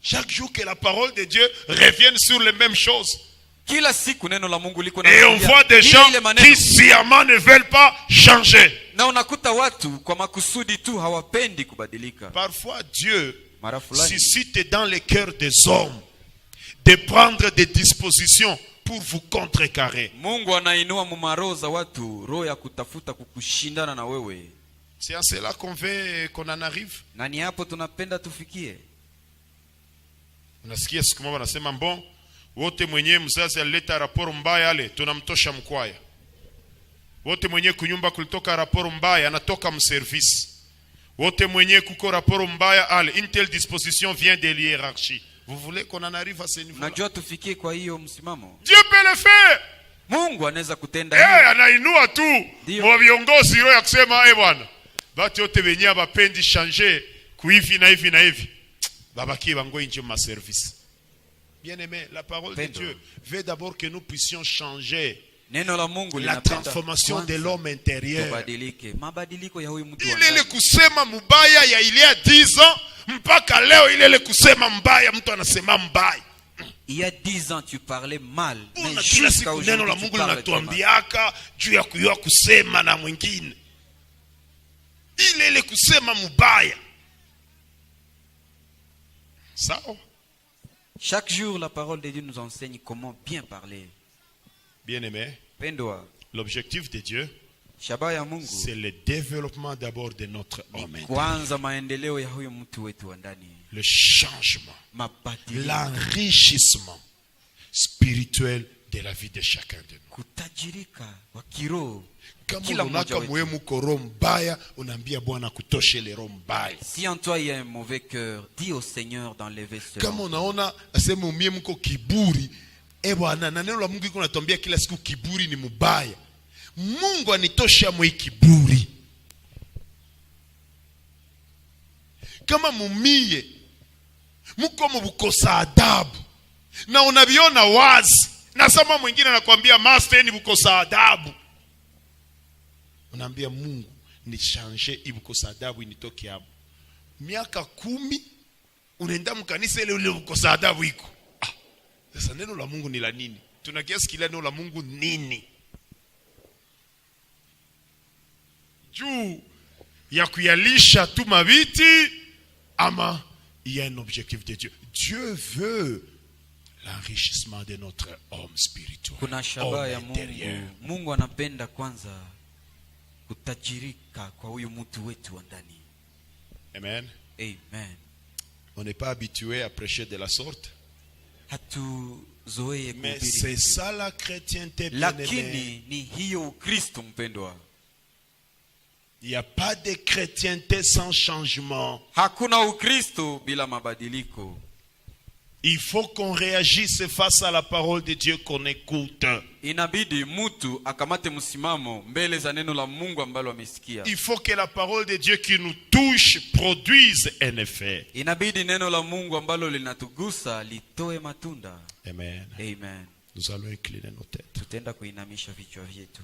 Speaker 1: Chaque jour que la parole de Dieu revienne sur les mêmes choses.
Speaker 3: Kila siku neno la Mungu liko
Speaker 1: Et on voit des gens qui sciemment ne veulent pas changer.
Speaker 3: na unakuta watu kwa makusudi tu hawapendi kubadilika.
Speaker 1: Parfois Dieu
Speaker 2: Mara fulani
Speaker 1: suscite dans les cœurs des hommes de prendre des dispositions pour vous contrecarrer.
Speaker 3: Mungu anainua mumaroho za watu roho ya kutafuta kukushindana na wewe,
Speaker 1: C'est à cela qu'on veut qu'on en arrive.
Speaker 2: na ni hapo tunapenda tufikie.
Speaker 1: Unasikia siku moja wanasema bon, wote mwenye mzazi alileta raporo mbaya ale tunamtosha mkwaya. Wote mwenye kunyumba kulitoka raporo mbaya anatoka mservice. Wote mwenye kuko raporo mbaya ale une telle disposition vient de l'hiérarchie. Vous voulez qu'on en arrive à ce niveau-là?
Speaker 2: Najua tufikie kwa hiyo msimamo.
Speaker 1: Dieu peut le faire.
Speaker 3: Mungu anaweza kutenda
Speaker 1: Eh, anainua tu
Speaker 2: Ndio.
Speaker 1: wa viongozi roho ya kusema bwana, batu yote wenye abapendi changer kuhivi na hivi na hivi babaki bango inje ma service. Bien-aimé, la parole
Speaker 2: Pendo.
Speaker 1: de Dieu veut d'abord que nous puissions changer
Speaker 3: Neno la Mungu
Speaker 1: la
Speaker 3: linapenda
Speaker 1: transformation de
Speaker 2: kwanza
Speaker 1: l'homme intérieur.
Speaker 2: tubadilike, mabadiliko ya huyu mtu wa
Speaker 1: Ile
Speaker 2: ndani.
Speaker 1: kusema mubaya ya il y a 10 ans mpaka leo, ile kusema mbaya mtu anasema mbaya.
Speaker 2: Il y a 10 ans tu parlais mal, mais
Speaker 1: Una kila
Speaker 2: jusqu'à
Speaker 1: siku neno la
Speaker 2: aujourd'hui tu
Speaker 1: Mungu
Speaker 2: parles très mal.
Speaker 1: linatuambiaka juu ya kuyua kusema na mwingine, ile kusema mubaya. Sawa.
Speaker 2: Chaque jour la parole de Dieu nous enseigne comment bien parler.
Speaker 1: Bien-aimé,
Speaker 2: Pendwa,
Speaker 1: l'objectif de Dieu,
Speaker 2: shabaha ya Mungu
Speaker 1: c'est le développement d'abord de notre
Speaker 2: ni
Speaker 1: homme intérieur.
Speaker 2: kwanza maendeleo ya huyu mtu wetu wa ndani,
Speaker 1: Le changement,
Speaker 2: mabadiliko,
Speaker 1: l'enrichissement spirituel de la vie de chacun de nous.
Speaker 2: kutajirika wa kiroho.
Speaker 1: Kama
Speaker 2: Kila mmoja
Speaker 1: unaka
Speaker 2: wetu.
Speaker 1: muhimu ko roho mbaya, unaambia Bwana kutoshe le roho mbaya.
Speaker 2: Si en toi il y a un mauvais cœur, dis au Seigneur d'enlever cela.
Speaker 1: Kama unaona aseme umie mko kiburi, Bwana, na neno la Mungu liko natuambia kila siku kiburi ni mubaya. Mungu anitosha mwa kiburi. Kama mumie muko mubukosa adabu na unaviona wazi, na sama mwingine anakuambia master ni bukosa adabu, unaambia Mungu ni change ibukosa adabu initoke hapo. Miaka 10 unaenda mkanisa ile bukosa adabu iko. Sasa neno la Mungu ni la nini? Tunakiasi kila neno la Mungu nini? Juu ya kuyalisha tu maviti ama il y a un objectif de Dieu. Dieu veut l'enrichissement de notre homme spirituel.
Speaker 3: Kuna shabaha ya Mungu. Mungu anapenda kwanza kutajirika kwa huyu mtu wetu wa ndani.
Speaker 1: Amen.
Speaker 3: Amen.
Speaker 1: On n'est pas habitué à prêcher de la sorte.
Speaker 3: Hatuzoee
Speaker 1: Mais
Speaker 3: kuhubiri.
Speaker 1: c'est ça la chrétienté, bien-aimé.
Speaker 3: Lakini ni hiyo Ukristo mpendwa.
Speaker 1: Il n'y a pas de chrétienté sans changement.
Speaker 3: Hakuna Ukristo bila mabadiliko.
Speaker 1: Il faut qu'on réagisse face à la parole de Dieu, qu'on écoute.
Speaker 3: Inabidi mtu akamate msimamo mbele za neno la Mungu ambalo amesikia.
Speaker 1: Il faut que la parole de Dieu qui nous touche produise un effet.
Speaker 3: Inabidi neno la Mungu ambalo linatugusa litoe matunda.
Speaker 1: Amen.
Speaker 3: Amen.
Speaker 1: Nous allons incliner nos têtes.
Speaker 3: Tutaenda kuinamisha vichwa vyetu.